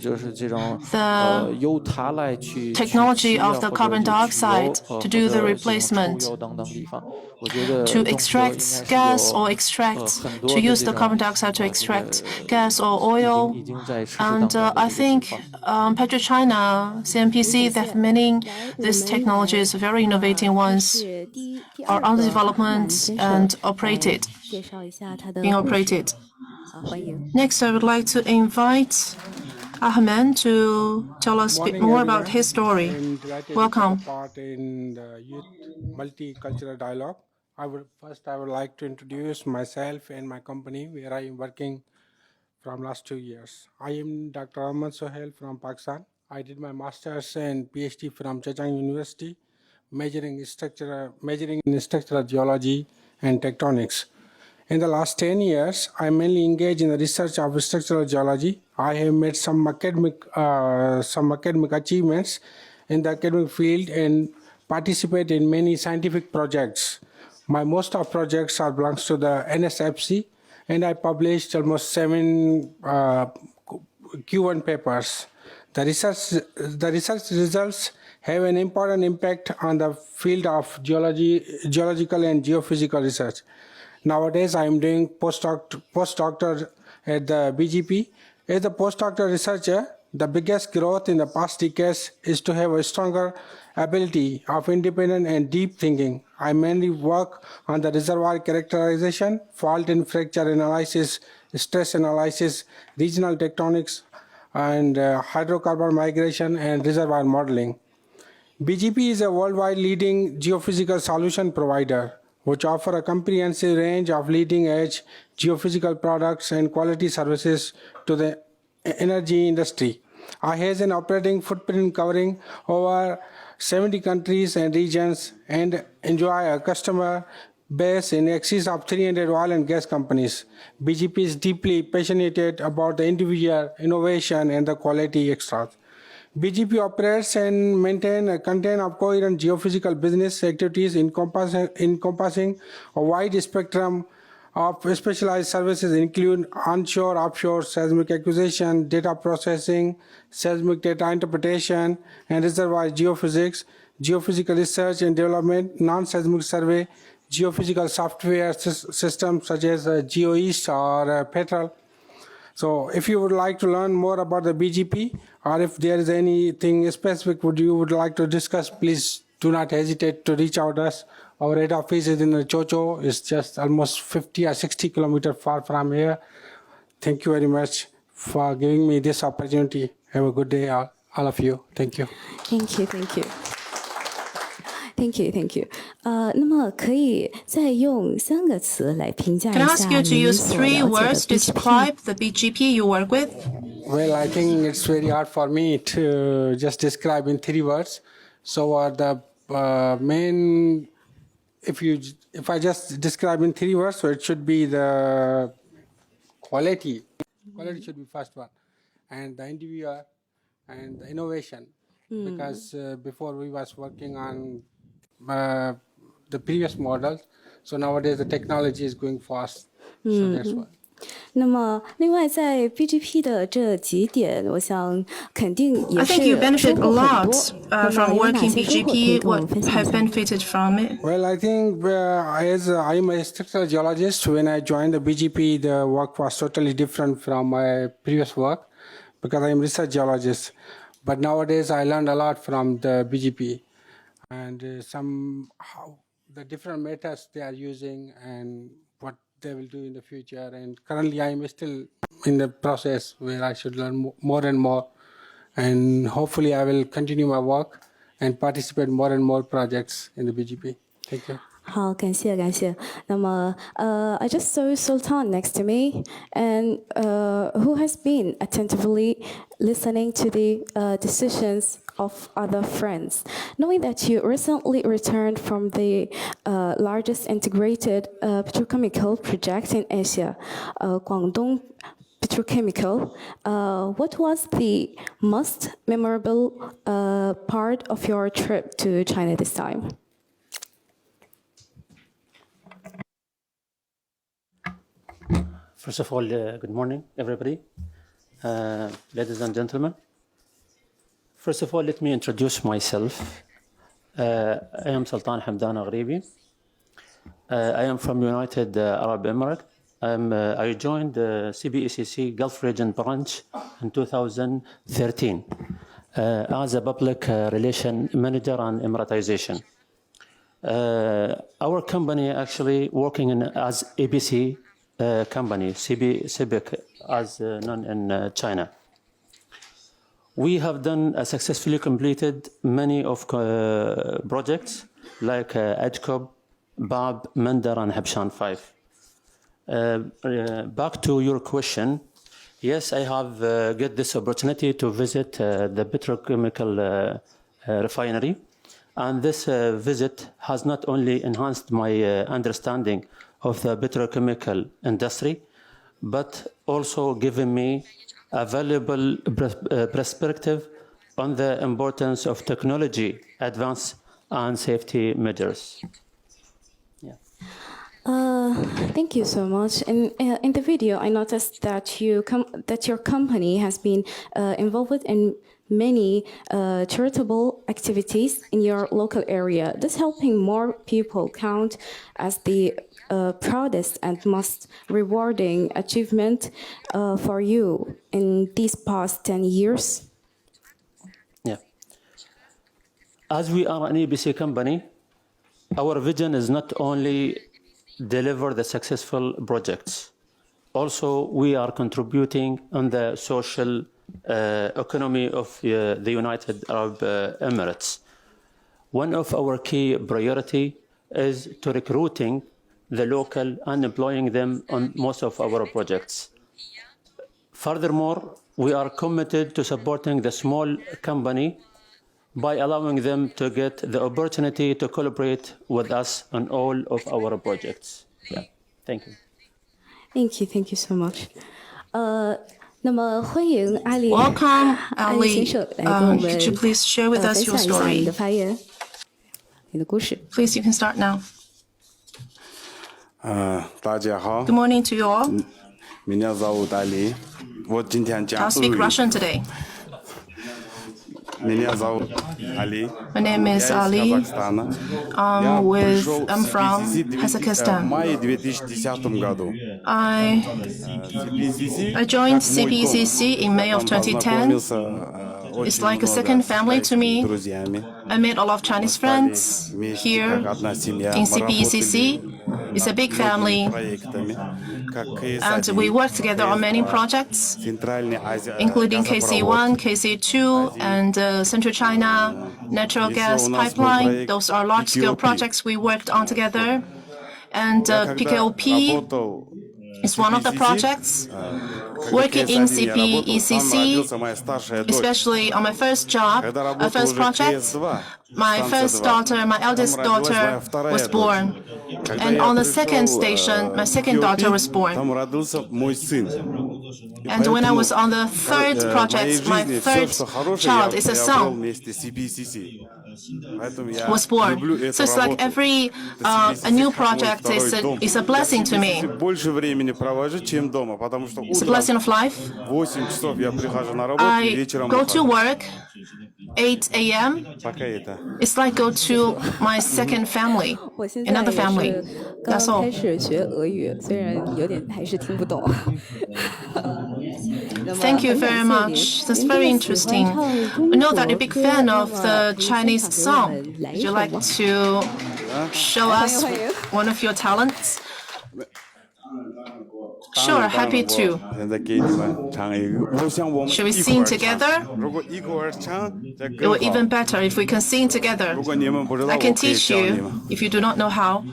technology of the carbon dioxide to do the replacement, to extract gas or to use the carbon dioxide to extract gas or oil. And I think PetroChina, CNPC, that many these technologies, very innovative ones, are under development and being operated. Next, I would like to invite Ahmed to tell us a bit more about his story. Welcome. In the youth multicultural dialogue. I would like to introduce myself and my company where I am working from last 2 years. I am Dr. Ahmed Sohail from Pakistan. I did my master's and PhD from Zhejiang University, majoring in structural geology and tectonics. In the last 10 years, I mainly engaged in the research of structural geology. I have made some academic achievements in the academic field and participate in many scientific projects. My most of projects belongs to the NSFC, and I published almost 7 Q1 papers. The research results have an important impact on the field of geological and geophysical research. Nowadays, I am doing postdoctor at the BGP. As a postdoctoral researcher, the biggest growth in the past decades is to have a stronger ability of independent and deep thinking. I mainly work on the reservoir characterization, fault and fracture analysis, stress analysis, regional tectonics, and hydrocarbon migration and reservoir modeling. BGP is a worldwide leading geophysical solution provider, which offer a comprehensive range of leading-edge geophysical products and quality services to the energy industry. I have an operating footprint covering over 70 countries and regions and enjoy a customer base in excess of 300 oil and gas companies. BGP is deeply passionate about the individual innovation and the quality extras. BGP operates and maintains a content of coherent geophysical business activities encompassing a wide spectrum of specialized services, include onshore, offshore, seismic acquisition, data processing, seismic data interpretation, and reservoir geophysics, geophysical research and development, non-seismic survey, geophysical software systems such as GeoEast or Petrel. So if you would like to learn more about the BGP, or if there is anything specific you would like to discuss, please do not hesitate to reach out to us. Our head office is in Chocho. It's just almost 50 or 60 kilometers far from here. Thank you very much for giving me this opportunity, Have a good day, all of you. Thank you. Thank you, thank you. Thank you, thank you. 那么可以再用3个词来评价一 Can I 下 ask you to 您 use 所 3了 words 解 to 的 describe the BGP you work with? Well, I think it's very hard for me to just describe in 3 words. So the main, if I just describe in 3 words, so it should be the quality. Quality should be first one, and the individual, and the innovation. Because before we was working on the previous models, so nowadays the technology is going fast. So that's why. 那么，另外在 BGP 的这几点，我想肯定也 I 是 think you benefit a 收获很 lot 多。 from 有哪 working 些收获可以 BGP. 跟我们 What 分享 have 一下？ benefited from it? Well, I think as I'm a structural geologist, when I joined the BGP, the work was totally different from my previous work because I'm a research geologist. But nowadays, I learned a lot from the BGP and how the different methods they are using and what they will do in the future. And currently, I'm still in the process where I should learn more and more. And hopefully, I will continue my work and participate more and more projects in the BGP. Thank you. 好，感谢感谢。那么I just saw Sultan next to me, and who has been attentively listening to the decisions of other friends. Knowing that you recently returned from the largest integrated petrochemical project in Asia, Guangdong Petrochemical, what was the most memorable part of your trip to China this time? First of all, good morning, everybody. Ladies and gentlemen. First of all, let me introduce myself. I am Sultan Hamdan Aghribi. I am from United Arab Emirates. I joined the CBECC Gulf Region branch in 2013 as a public relation manager on Emiratization. Our company actually working as ABC company, CBIC, as known in China. We have successfully completed many of projects like EDCOB, BAB, Mender, and Habshan 5. Back to your question, yes, I have got this opportunity to visit the petrochemical refinery, and this visit has not only enhanced my understanding of the petrochemical industry, but also given me a valuable perspective on the importance of technology, advance, and safety measures. Yeah. Thank you so much. In the video, I noticed that your company has been involved in many charitable activities in your local area. This helping more people count as the proudest and most rewarding achievement for you in these past 10 years? Yeah. As we are an ABC company, our vision is not only deliver the successful projects, also we are contributing on the social economy of the United Arab Emirates. One of our key priority is to recruiting the local and employing them on most of our projects. Furthermore, we are committed to supporting the small company by allowing them to get the opportunity to collaborate with us on all of our projects. Yeah, thank you. Thank you so much. 那么欢迎阿里 Welcome, 阿里先 Ali. 生来跟我们 Could you please share with 分 us 享 your 一下你 story? 的发言，你的故事。 Please, you can start now. 大家好。 Good morning to you all. Меня зовут Али. Вот 今天讲 I'll speak Russian today. Меня зовут Али. My name is Я из Ali. Казахстана. I'm from Kazakhstan. В мае 2010 году. I joined CBECC in May of 2010. It's like a second family to me. I made a lot of Chinese friends here in CBECC. It's a big family, and we work together on many projects, including KC1, KC2, and Central China natural gas pipeline. Those are large-scale projects we worked on together. And PKOP is one of the projects. Working in CPECC, especially on my first job, first project, my first daughter, my eldest daughter, was born. And on the second station, my second daughter was born. And when I was on the third project, my third child is a son, was born. So it's like every a new project is a blessing to me. It's a blessing of life. I go to work 8 a.m. It's like go to my second family, another family. That's all. Thank you very much. That's very interesting. I know that you're a big fan of the Chinese song. Would you like to show us one of your talents? Sure, happy to. Should we sing together? It will even better if we can sing together. I can teach you if you do not know how.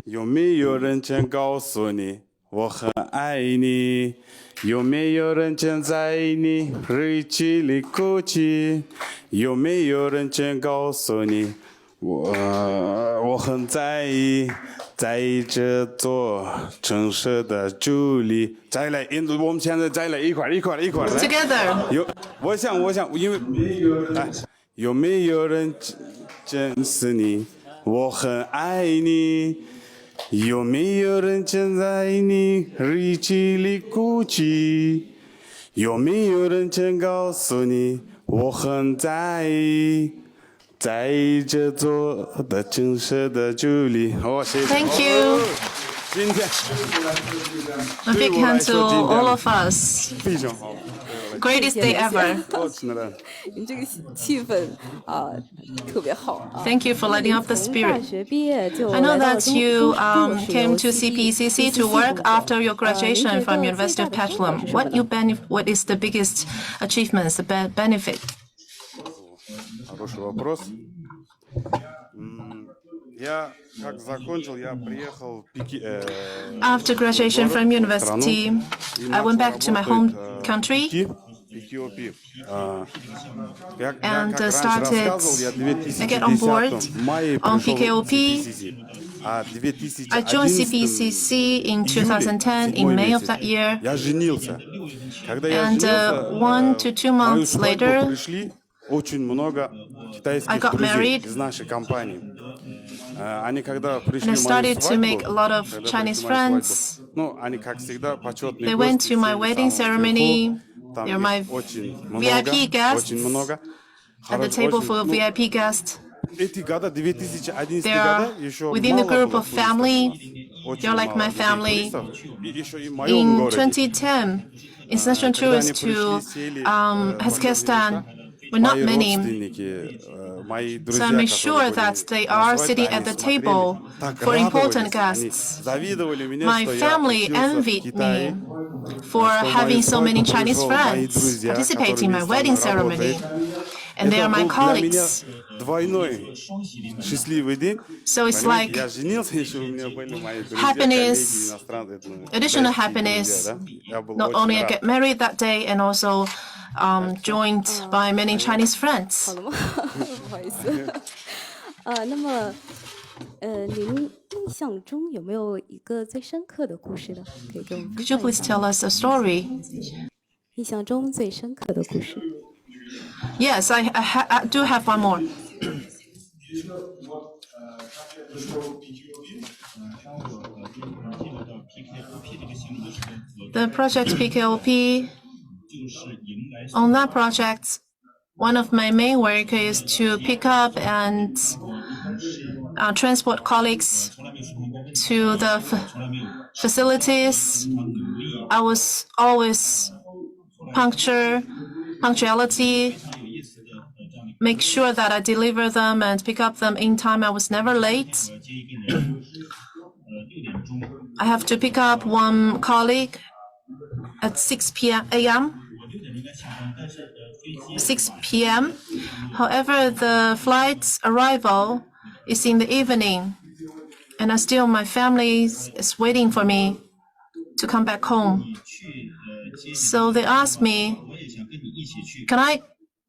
有没有人曾告诉你我很爱你？有没有人曾在你日记里哭泣？有没有人曾告诉你我很在意，在意这座城市的距离。再来，印度，我们现在再来一块。Together. 我想，因为有没有人认识你？我很爱你。有没有人曾在你日记里哭泣？有没有人曾告诉你我很在意？在意这座的城市的距离。Thank you. A big hand to all of us. Greatest day ever. Thank you for lighting up the spirit. I know that you came to CPECC to work after your graduation from University of Petroleum. What is the biggest achievements, the benefit? Хороший вопрос. After graduation from university, I went back to my home country and started to get on board on PKOP. I joined CPECC in 2010 in May of that year, and 1 to 2 months later, I got married, and I started to make a lot of Chinese friends. They went to my wedding ceremony. They were my VIP guests at the table for VIP guests. They are within the group of family. They are like my family. In 2010, international tourists to Kazakhstan were not many. So I make sure that they are sitting at the table for important guests. My family envied me for having so many Chinese friends participating in my wedding ceremony. And they are my colleagues. So it's like happiness, additional happiness. Not only I get married that day and also joined by many Chinese friends. Could you please tell us a story? Yes, I do have one more. The project PKOP, on that project, one of my main work is to pick up and transport colleagues to the facilities. I was always punctuality, make sure that I deliver them and pick up them in time. I was never late. I have to pick up one colleague at 6 p.m. However, the flight's arrival is in the evening, and still my family is waiting for me to come back home. So they asked me, can I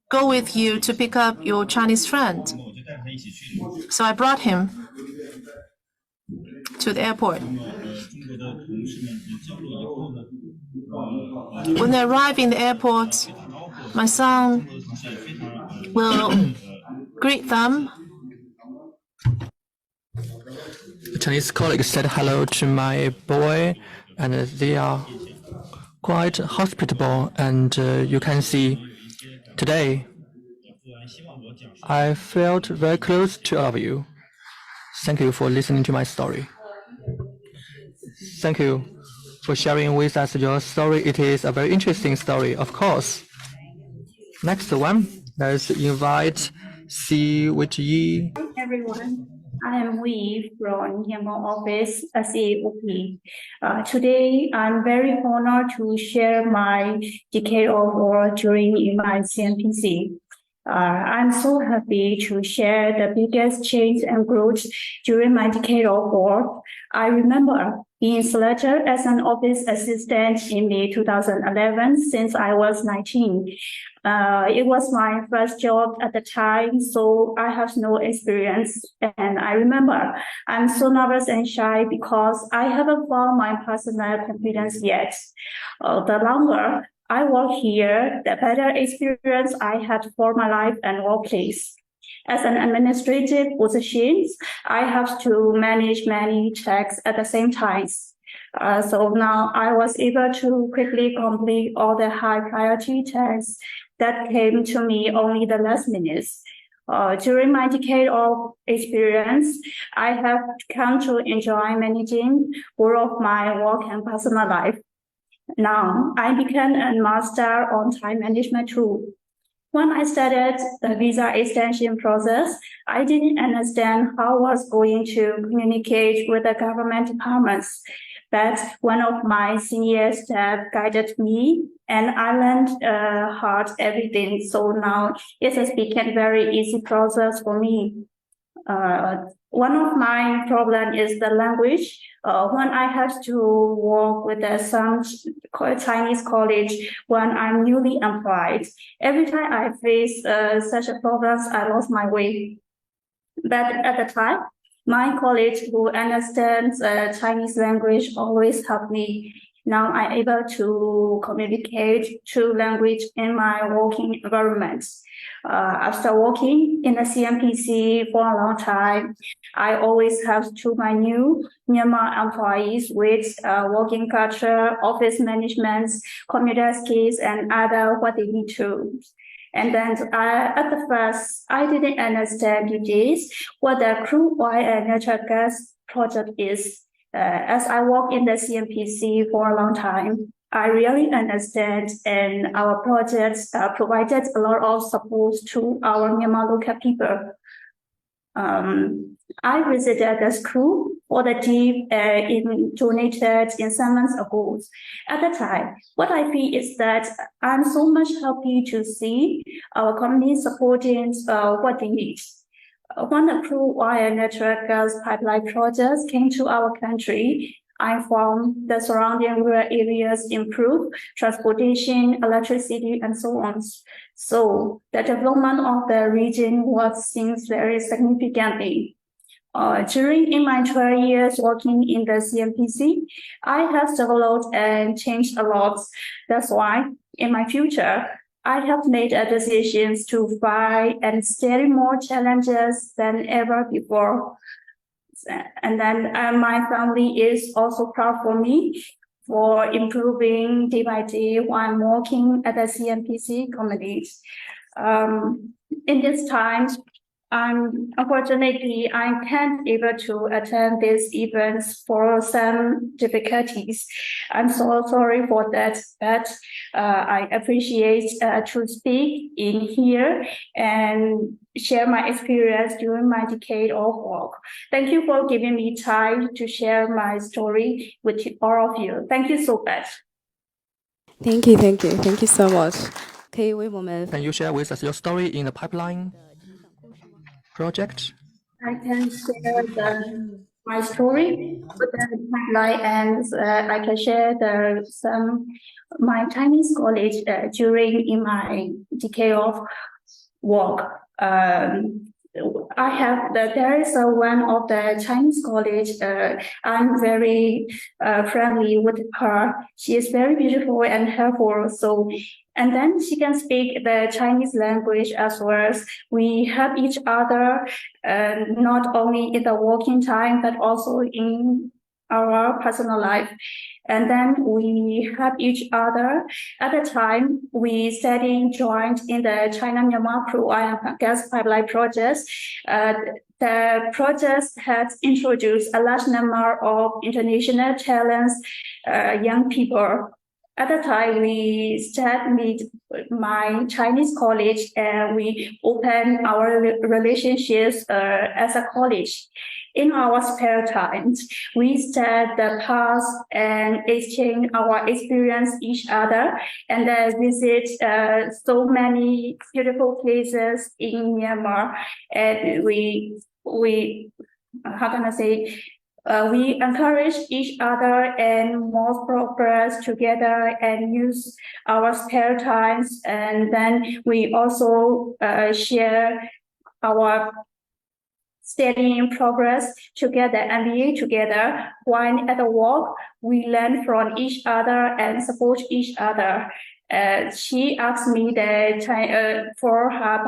go with you to pick up your Chinese friend? So I brought him to the airport. When they arrive in the airport, my son will greet them. The Chinese colleague said hello to my boy, and they are quite hospitable. And you can see today, I felt very close to all of you. Thank you for listening to my story. Thank you for sharing with us your story. It is a very interesting story, of course. Next one, let's invite Si with Yi. Hi everyone, I am Wei from Yangon office as CAOP. Today, I'm very honored to share my decade of work during my CNPC. I'm so happy to share the biggest change and growth during my decade of work. I remember being selected as an office assistant in May 2011 since I was 19. It was my first job at the time, so I have no experience. And I remember I'm so nervous and shy because I haven't found my personal confidence yet. The longer I work here, the better experience I had for my life and workplace. As an administrative position, I have to manage many tasks at the same time. So now I was able to quickly complete all the high priority tasks that came to me only the last minutes. During my decade of experience, I have come to enjoy managing all of my work and personal life. Now, I became a master on time management tool. When I started the visa extension process, I didn't understand how I was going to communicate with the government departments. But one of my senior staff guided me, and I learned hard everything. So now it has become a very easy process for me. One of my problems is the language. When I have to work with some Chinese college when I'm newly employed, every time I face such a problem, I lost my way. But at the time, my colleague who understands Chinese language always helped me. Now I'm able to communicate two languages in my working environment. After working in the CNPC for a long time, I always have to my new Myanmar employees with working culture, office management, computer skills, and other what they need to. And then at the first, I didn't understand this, what the crude oil and natural gas project is. As I work in the CNPC for a long time, I really understand, and our projects provided a lot of support to our Myanmar local people. I visited the school for the deep donated in 7 months ago. At the time, what I feel is that I'm so much happy to see our community supporting what they need. When the crude oil and natural gas pipeline projects came to our country, I found the surrounding rural areas improve transportation, electricity, and so on. So the development of the region was seen very significantly. During my 12 years working in the CNPC, I have developed and changed a lot. That's why in my future, I have made a decision to fight and steer more challenges than ever before. And then my family is also proud for me for improving day by day while I'm working at the CNPC committee. In this time, Unfortunately, I can't able to attend these events for some difficulties. I'm so sorry for that, but I appreciate to speak in here and share my experience during my decade of work. Thank you for giving me time to share my story with all of you. Thank you so much. Thank you so much. Can you share with us your story in the pipeline project? I can share my story with the pipeline, and I can share my Chinese college during in my decade of work. There is one of the Chinese college. I'm very friendly with her. She is very beautiful and helpful. And then she can speak the Chinese language as well. We help each other, not only in the working time, but also in our personal life. And then we help each other. At the time, we joined in the China-Myanmar crude oil and gas pipeline project. The project has introduced a large number of international talents, young people. At the time, we started with my Chinese college, and we opened our relationships as a college. In our spare time, we study the past and exchange our experience each other, and visit so many beautiful places in Myanmar. And we encourage each other and more progress together and use our spare times. And then we also share our studying progress together, MBA together. While at the work, we learn from each other and support each other. She asked me for her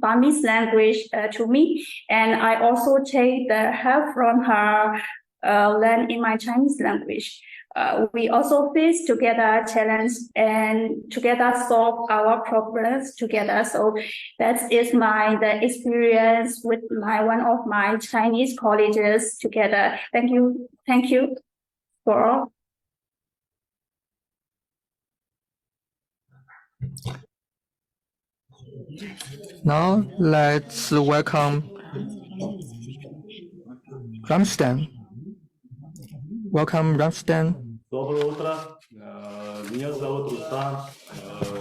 Burmese language to me, and I also take the help from her learn in my Chinese language. We also face together challenges and together solve our problems together. So that is the experience with one of my Chinese colleges together. Thank you for all. Now let's welcome Ramstan. Welcome, Ramstan. Доброе утро. Меня зовут Рустам.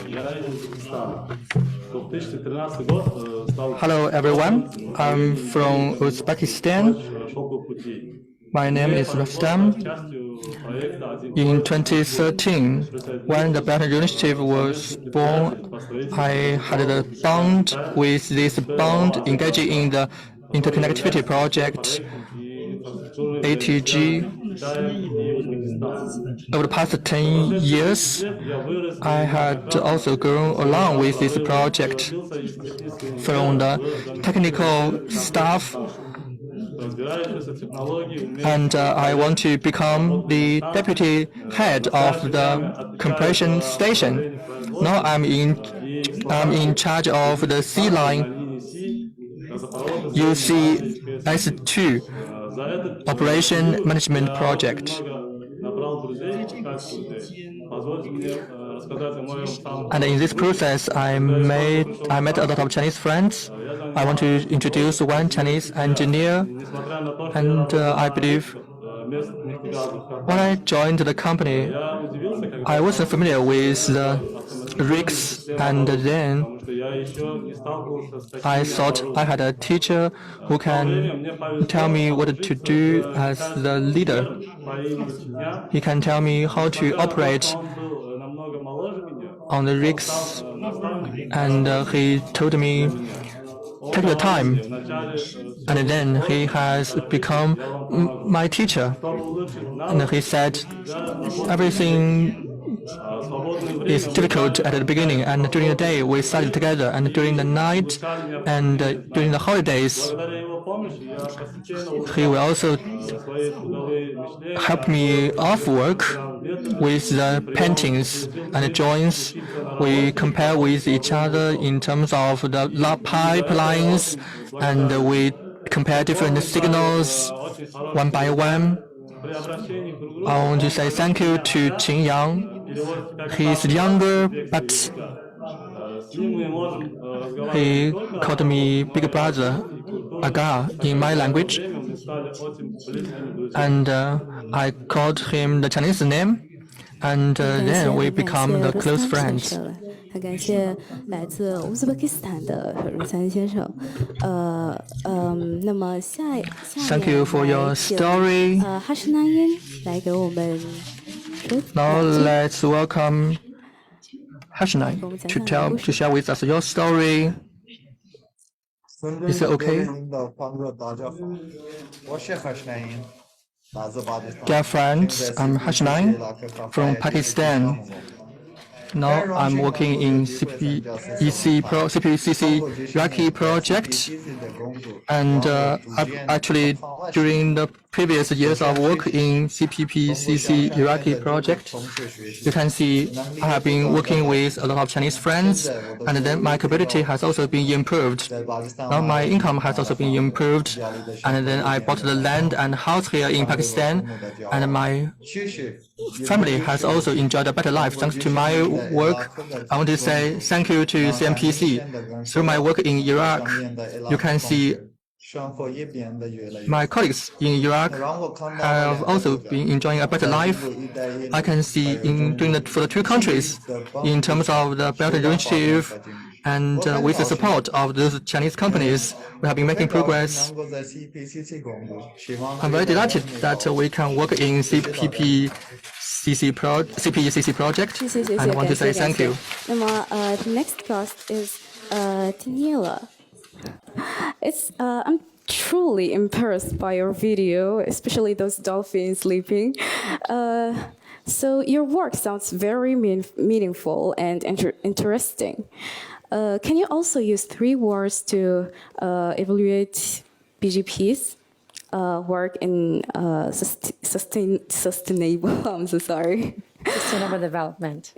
Я родился в Узбекистане. 2013 год стал... Hello, everyone. I'm from Uzbekistan. My name is Rustam. In 2013, when the Belt Initiative was born, I had a bond with this bond engaging in the interconnectivity project, ATG. Over the past 10 years, I had also grown along with this project from the technical staff, and I want to become the deputy head of the compression station. Now I'm in charge of the C line UCS2 operation management project. And in this process, I met a lot of Chinese friends. I want to introduce one Chinese engineer, and I believe when I joined the company, I wasn't familiar with the rigs, and then I thought I had a teacher who can tell me what to do as the leader. He can tell me how to operate on the rigs, and he told me, take your time. And then he has become my teacher. And he said, everything is difficult at the beginning, and during the day we studied together, and during the night and during the holidays, he will also help me off work with the paintings and drawings. We compare with each other in terms of the pipelines and we compare different signals one by one. I want to say thank you to Qin Yang. He is younger, but he called me big brother, Aga, in my language. And I called him the Chinese name, and then we become the close friends. 很感谢来自乌兹别克斯坦的如参先生。那么下面 Thank you for your story. 哈什南因来给我们说。Now let's welcome Hashnai to share with us your story. Is it okay? Dear friends, I'm Hashnai from Pakistan. Now I'm working in CPCC Iraqi project, and actually during the previous years of work in CPCC Iraqi project, you can see I have been working with a lot of Chinese friends, and then my capability has also been improved. Now my income has also been improved, and then I bought the land and house here in Pakistan, and my family has also enjoyed a better life thanks to my work. I want to say thank you to CMPC. Through my work in Iraq, you can see my colleagues in Iraq have also been enjoying a better life. I can see for the two countries, in terms of the Belt and Road Initiative, and with the support of those Chinese companies, we have been making progress. I'm very delighted that we can work in CPCC project, and I want to say thank you. The next guest is Daniela. I'm truly impressed by your video, especially those dolphins sleeping. So your work sounds very meaningful and interesting. Can you also use 3 words to evaluate BGP's work in sustainable? I'm so sorry. Sustainable development.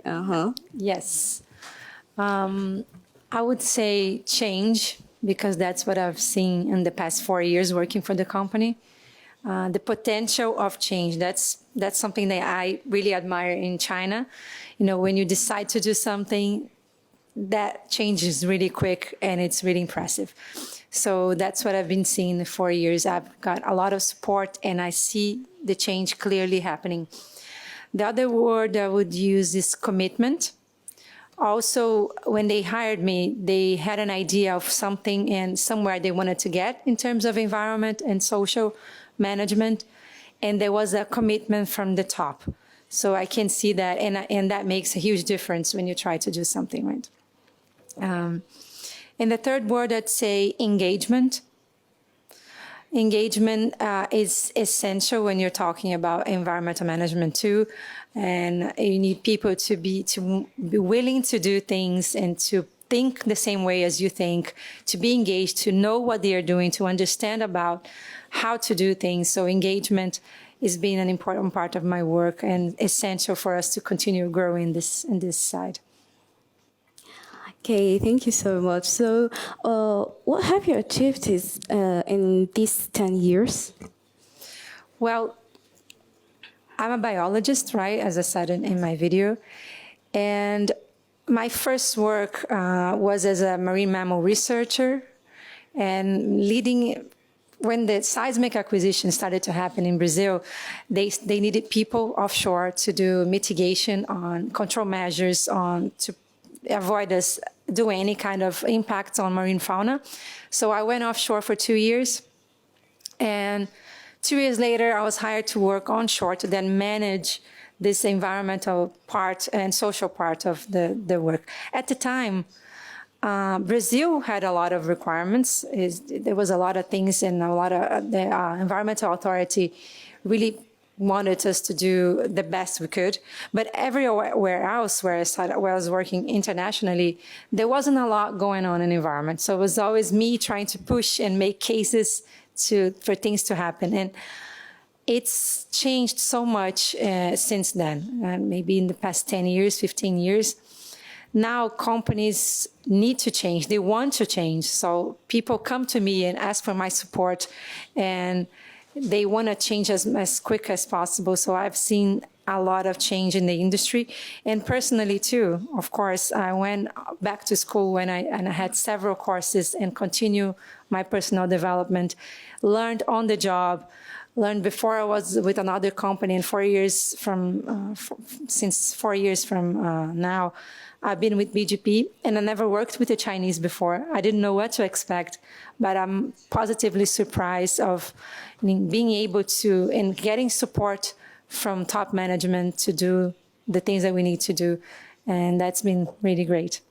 Yes. I would say change, because that's what I've seen in the past 4 years working for the company. The potential of change, that's something that I really admire in China. You know, when you decide to do something, that changes really quick and it's really impressive. So that's what I've been seeing in 4 years. I've got a lot of support and I see the change clearly happening. The other word I would use is commitment. Also, when they hired me, they had an idea of something and somewhere they wanted to get in terms of environment and social management. And there was a commitment from the top. So I can see that, and that makes a huge difference when you try to do something, right? And the third word, I'd say engagement. Engagement is essential when you're talking about environmental management too. And you need people to be willing to do things and to think the same way as you think, to be engaged, to know what they are doing, to understand about how to do things. So engagement is being an important part of my work and essential for us to continue growing in this side. Okay, thank you so much. So what have you achieved in these 10 years? Well, I'm a biologist, right, as I said in my video. And my first work was as a marine mammal researcher and leading. When the seismic acquisition started to happen in Brazil, they needed people offshore to do mitigation on control measures to avoid us doing any kind of impact on marine fauna. So I went offshore for 2 years. And 2 years later, I was hired to work onshore to then manage this environmental part and social part of the work. At the time, Brazil had a lot of requirements. There was a lot of things, and a lot of the environmental authority really wanted us to do the best we could. But everywhere else where I was working internationally, there wasn't a lot going on in environment. So it was always me trying to push and make cases for things to happen. And it's changed so much since then, maybe in the past 10 years, 15 years. now companies need to change. They want to change. So people come to me and ask for my support, and they want to change as quick as possible. So I've seen a lot of change in the industry, and personally too. Of course, I went back to school and I had several courses and continue my personal development, learned on the job, learned before I was with another company, and 4 years from, since 4 years from now, I've been with BGP, and I never worked with a Chinese before. I didn't know what to expect, but I'm positively surprised of being able to, and getting support from top management to do the things that we need to do. And that's been really great.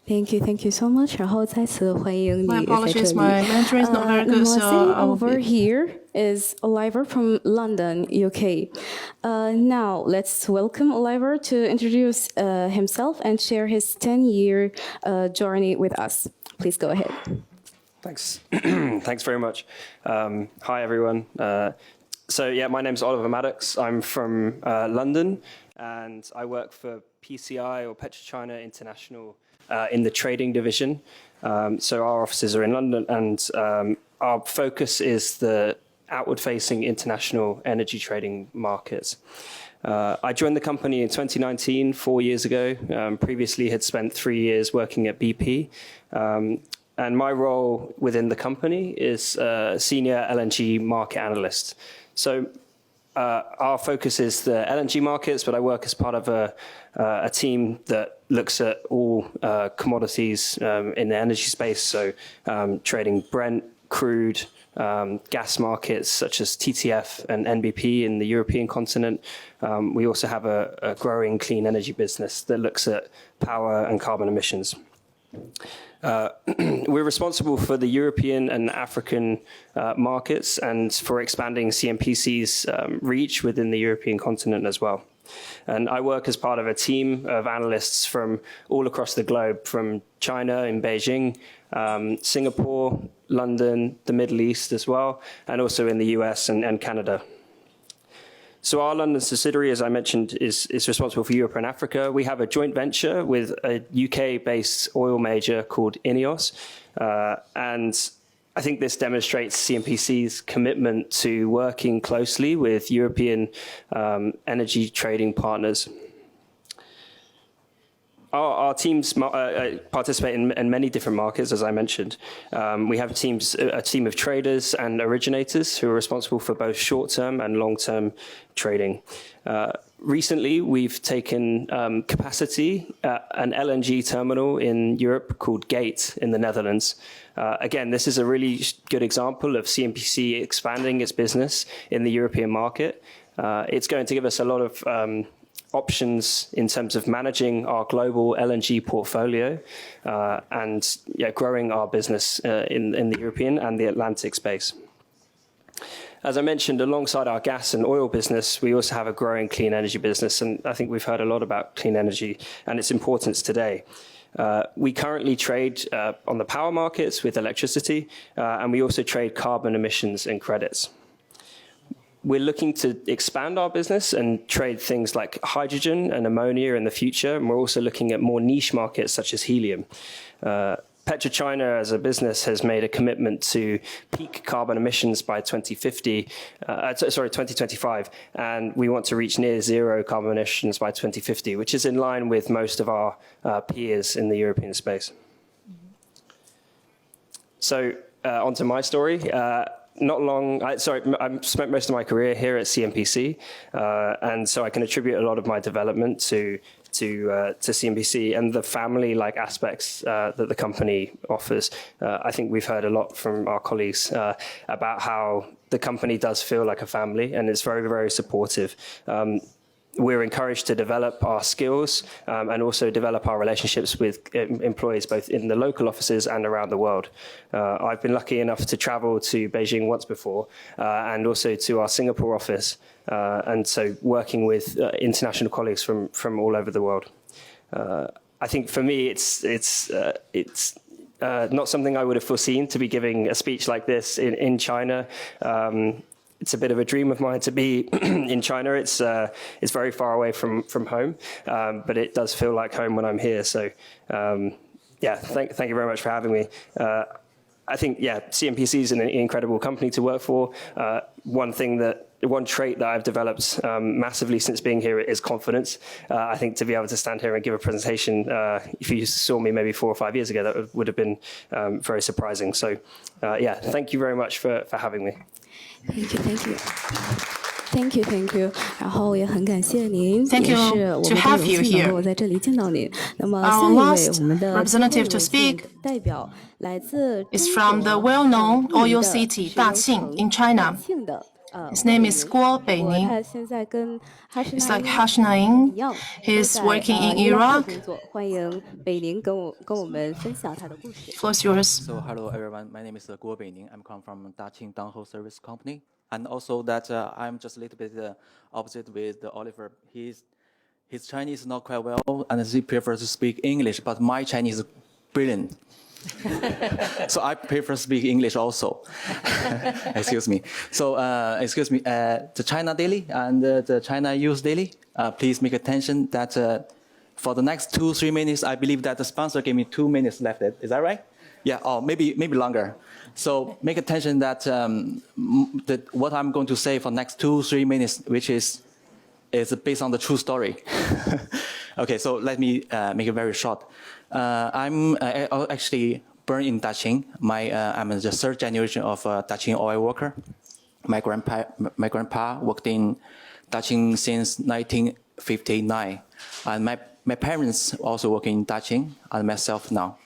Thank you so much. 然后再次欢迎你在这里。 My apologies, my Mandarin is not very good, so over here is Oliver from London, UK. Now let's welcome Oliver to introduce himself and share his 10-year journey with us. Please go ahead. Thanks. Thanks very much. Hi, everyone. So yeah, my name's Oliver Maddox. I'm from London, and I work for PCI, or PetroChina International, in the trading division. So our offices are in London, and our focus is the outward-facing international energy trading markets. I joined the company in 2019, 4 years ago. Previously had spent 3 years working at BP. And my role within the company is senior LNG market analyst. So our focus is the LNG markets, but I work as part of a team that looks at all commodities in the energy space, so trading Brent, crude, gas markets such as TTF and NBP in the European continent. We also have a growing clean energy business that looks at power and carbon emissions. We're responsible for the European and African markets and for expanding CNPC's reach within the European continent as well. And I work as part of a team of analysts from all across the globe, from China in Beijing, Singapore, London, the Middle East as well, and also in the US and Canada. So our London subsidiary, as I mentioned, is responsible for Europe and Africa. We have a joint venture with a UK-based oil major called INEOS. And I think this demonstrates CNPC's commitment to working closely with European energy trading partners. Our teams participate in many different markets, as I mentioned. We have a team of traders and originators who are responsible for both short-term and long-term trading. Recently, we've taken capacity at an LNG terminal in Europe called Gate in the Netherlands. Again, this is a really good example of CNPC expanding its business in the European market. It's going to give us a lot of options in terms of managing our global LNG portfolio and growing our business in the European and the Atlantic space. As I mentioned, alongside our gas and oil business, we also have a growing clean energy business, and I think we've heard a lot about clean energy and its importance today. We currently trade on the power markets with electricity, and we also trade carbon emissions and credits. We're looking to expand our business and trade things like hydrogen and ammonia in the future, and we're also looking at more niche markets such as helium. PetroChina as a business has made a commitment to peak carbon emissions by 2025, and we want to reach near zero carbon emissions by 2050, which is in line with most of our peers in the European space. So onto my story. I've spent most of my career here at CNPC, and so I can attribute a lot of my development to CNPC and the family-like aspects that the company offers. I think we've heard a lot from our colleagues about how the company does feel like a family, and it's very, very supportive. We're encouraged to develop our skills and also develop our relationships with employees both in the local offices and around the world. I've been lucky enough to travel to Beijing once before and also to our Singapore office, and so working with international colleagues from all over the world. I think for me it's not something I would have foreseen to be giving a speech like this in China. it's a bit of a dream of mine to be in China. It's very far away from home, but it does feel like home when I'm here. So yeah, thank you very much for having me. I think, yeah, CNPC is an incredible company to work for. One trait that I've developed massively since being here is confidence. I think to be able to stand here and give a presentation, if you saw me maybe 4 or 5 years ago, that would have been very surprising. So yeah, thank you very much for having me. Thank you. 然后也很感谢您， Thank 也 you 是我 to 们 have 的 you 荣幸能 here. 够在这里见到您。那么 Our 下一位 last 我们的 representative to speak 代表来自 is from the well-known oil city Daqing in China. His name is Guo Beining. 他现在跟 It's like Hashnain. 一样 He's 都在 working in 伊拉克 Iraq. 工作。欢迎北宁跟我们分享他的故事。 Floor's yours. So hello everyone, my name is Guo Beining. I'm come from Daqing Downhole Service Company, and also that I'm just a little bit opposite with Oliver. His Chinese is not quite well, and he prefers to speak English, but my Chinese is brilliant. So I prefer to speak English also. Excuse me. So excuse me, the China Daily and the China Youth Daily, please make attention that for the next 2-3 minutes, I believe that the sponsor gave me 2 minutes left. Is that right? Yeah, or maybe longer. So make attention that, that what I'm going to say for next 2-3 minutes, which is based on the true story. Okay, so let me make it very short. I'm actually born in Daqing. I'm the 3rd generation of Daqing oil worker. My grandpa worked in Daqing since 1959, and my parents also work in Daqing, and myself now.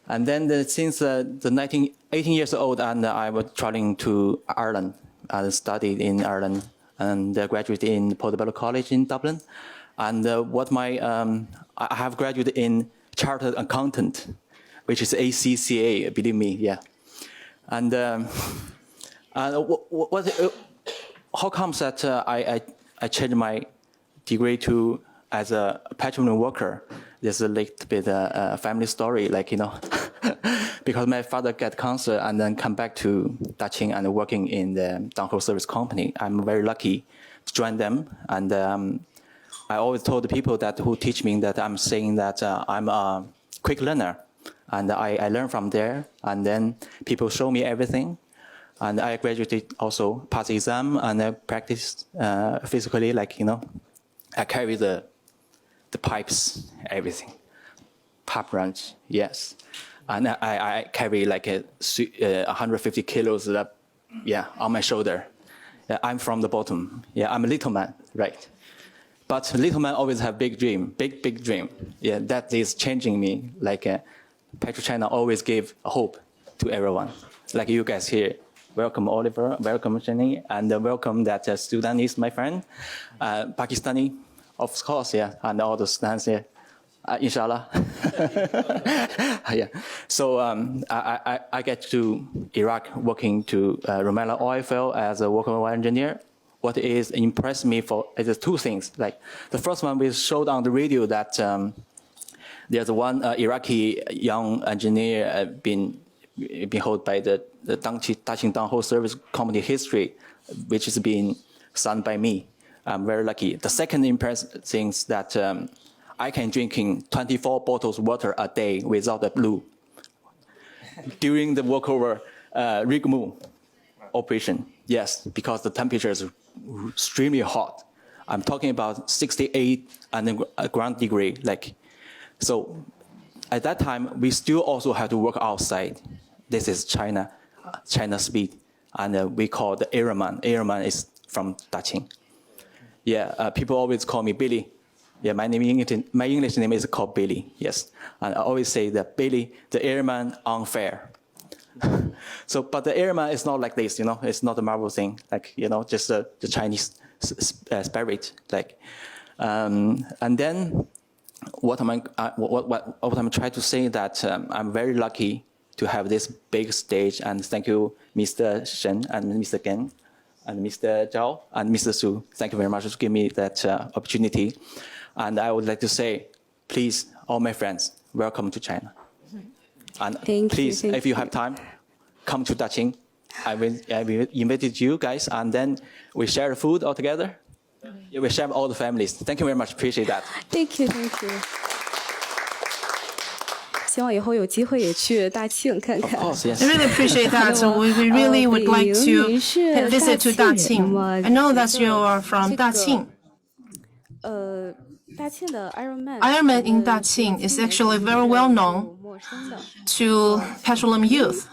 And then since 18 years old, and I was traveling to Ireland. I studied in Ireland and graduated in Portobello College in Dublin. And I have graduated in Chartered Accountant, which is ACCA, believe me, yeah. And how comes that I changed my degree to as a petroleum worker? There's a little bit family story, like, you know, because my father got cancer and then come back to Daqing and working in the downhole service company. I'm very lucky to join them, and I always told the people who teach me that I'm saying that I'm a quick learner, and I learn from there, and then people show me everything, and I graduated also, passed the exam, and I practiced physically, like, you know, I carry the pipes, everything, pipe wrench, yes, and I carry like 150 kilos, on my shoulder. Yeah, I'm from the bottom. Yeah, I'm a little man, right? But little man always have big dream, big dream. Yeah, that is changing me. Like PetroChina always give hope to everyone. Like you guys here. Welcome Oliver, welcome Jenny, and welcome that Sudanese, my friend, Pakistani, of course, yeah, and all the students here, inshallah. Yeah. So I get to Iraq working to Rumaila oil field as a worker engineer. What is impressed me is 2 things. Like the first one, we showed on the radio that there's one Iraqi young engineer been held by the Daqing Downhole Service Company history, which is being signed by me. I'm very lucky. The second impressive thing is that I can drinking 24 bottles of water a day without a blue during the workover rig move operation. Yes, because the temperature is extremely hot. I'm talking about 68 and ground degree. Like, so at that time, we still also have to work outside. This is China speed, and we call the airman. Airman is from Daqing. Yeah, people always call me Billy. Yeah, my English name is called Billy. Yes, and I always say that Billy, the airman, unfair. So, but the airman is not like this, you know. It's not a Marvel thing, like, you know, just the Chinese spirit, like. And then, what I'm trying to say that I'm very lucky to have this big stage, and thank you, Mr. Shen and Mr. Gen, and Mr. Zhao and Mr. Su. Thank you very much for giving me that opportunity. And I would like to say, please, all my friends, welcome to China. And please, if you have time, come to Daqing I invited you guys, and then we share food all together. Yeah, we share all the families. Thank you very much. Appreciate that. Thank you. 希望以后有机会也去大庆看看。Of course, yes. I really appreciate that. So we really would like to visit to Daqing. I know that you are from Daqing. 大庆的 Ironman in Daqing is actually very well known to petroleum youth.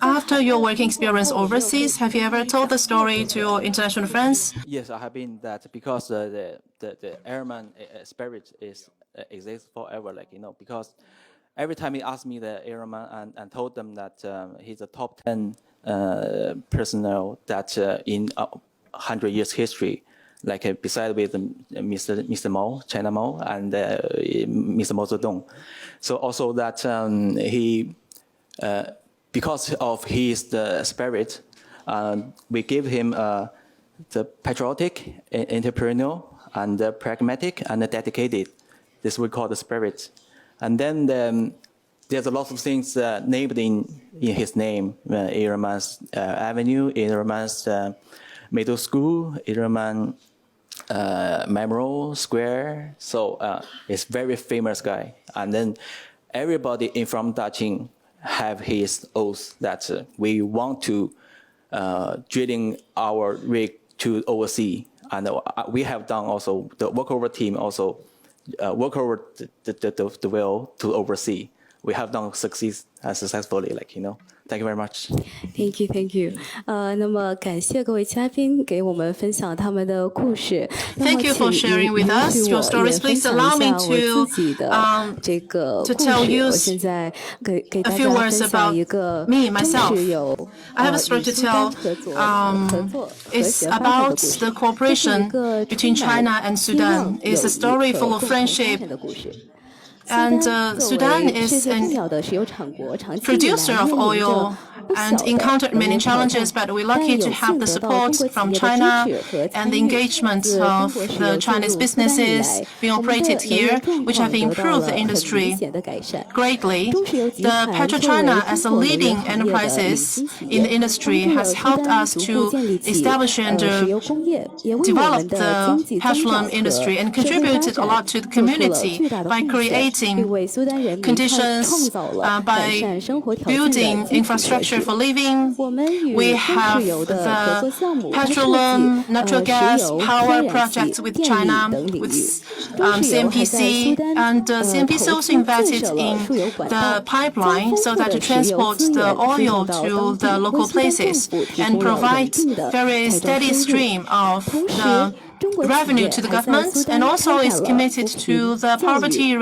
After your working experience overseas, have you ever told the story to your international friends? Yes, I have been that because the Ironman spirit exists forever, because every time he asked me the Ironman and told them that he's a top 10 personnel that in 100 years history, beside with Mr. Mao, China Mao, and Mr. Mao Zedong. So also that he, because of his spirit, we give him the patriotic, entrepreneurial, and pragmatic, and dedicated. This we call the spirit. And then there's a lot of things named in his name. Ironman's Avenue, Ironman's Middle School, Ironman Memorial Square. So he's very famous guy. And then everybody from Daqing have his oath that we want to drilling our rig to oversee. And we have done also, the workover team also work over the will to oversee. We have done successfully, Thank you very much. Thank you. 那么感谢各位嘉宾给我们分享他们的故事。 Thank you for sharing with us your stories. Please allow me to tell you a few words about me, myself. I have a story to tell. It's about the cooperation between China and Sudan. It's a story full of friendship. And Sudan is a producer of oil and encountered many challenges, but we're lucky to have the support from China and the engagement of the Chinese businesses being operated here, which have improved the industry greatly. The PetroChina, as a leading enterprises in the industry, has helped us to establish and develop the petroleum industry and contributed a lot to the community by creating conditions, by building infrastructure for living. We have the petroleum, natural gas power projects with China, with CNPC, and CNPC also invested in the pipeline so that to transport the oil to the local places and provide very steady stream of the revenue to the government, and also is committed to the poverty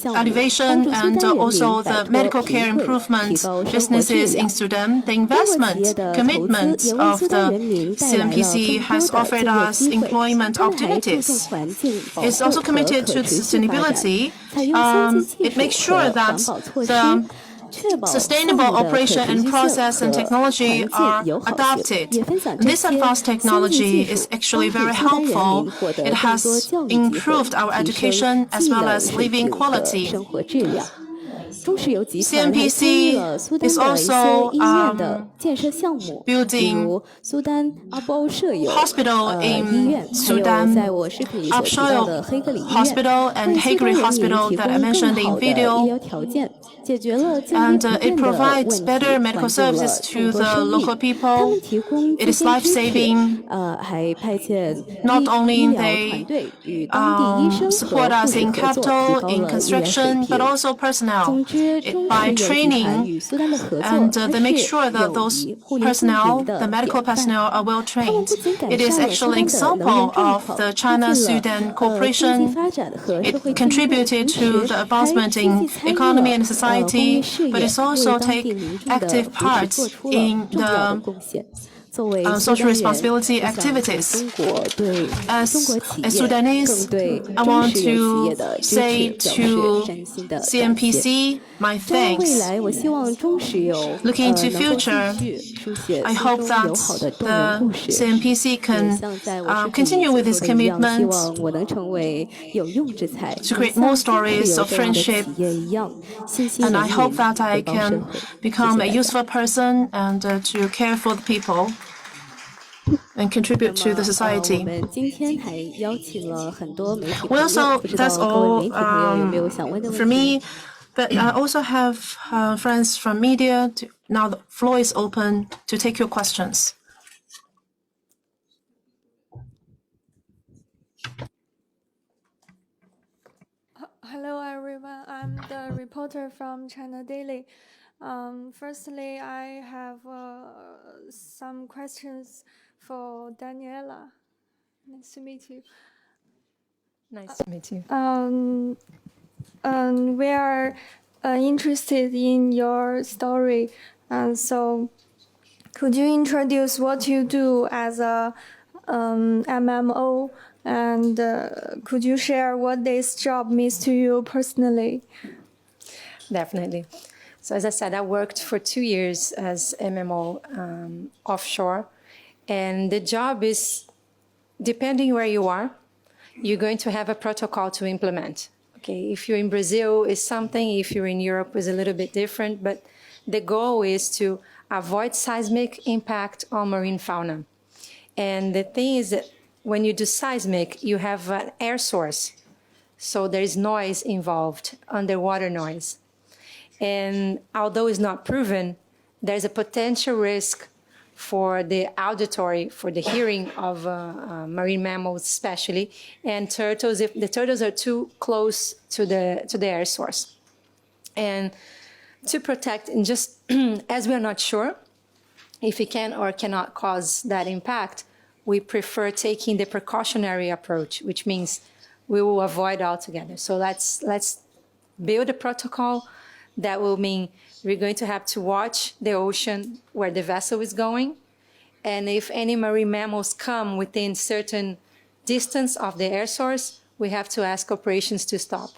alleviation and also the medical care improvement businesses in Sudan. The investment commitment of the CNPC has offered us employment opportunities. It's also committed to sustainability. It makes sure that the sustainable operation and process and technology are adopted. This advanced technology is actually very helpful. It has improved our education as well as living quality. CNPC is also building hospital in Sudan, Upshire Hospital and Hagri Hospital that I mentioned in video. And it provides better medical services to the local people. It is life-saving. Not only they support us in capital, in construction, but also personnel by training, and they make sure that those personnel, the medical personnel, are well trained. It is actually an example of the China-Sudan cooperation. It contributed to the advancement in economy and society, but it's also take active part in the social responsibility activities. As a Sudanese, I want to say to CNPC my thanks. Looking into future, I hope that the CNPC can continue with its commitment to create more stories of friendship, and I hope that I can become a useful person and to care for the people and contribute to the society. Well, also, that's all for me, but I also have friends from media. Now the floor is open to take your questions. Hello, everyone. I'm the reporter from China Daily. Firstly, I have some questions for Daniela. Nice to meet you. Nice to meet you. We are interested in your story, and so could you introduce what you do as a MMO, and could you share what this job means to you personally? Definitely. So as I said, I worked for 2 years as MMO offshore, and the job is, depending where you are, you're going to have a protocol to implement. Okay, if you're in Brazil, it's something. If you're in Europe, it's a little bit different. But the goal is to avoid seismic impact on marine fauna. And the thing is that when you do seismic, you have an air source. So there is noise involved, underwater noise. And although it's not proven, there's a potential risk for the auditory, for the hearing of marine mammals especially, and turtles, if the turtles are too close to the air source. And to protect, and just as we are not sure if it can or cannot cause that impact, we prefer taking the precautionary approach, which means we will avoid altogether. So let's build a protocol that will mean we're going to have to watch the ocean where the vessel is going. And if any marine mammals come within certain distance of the air source, we have to ask operations to stop.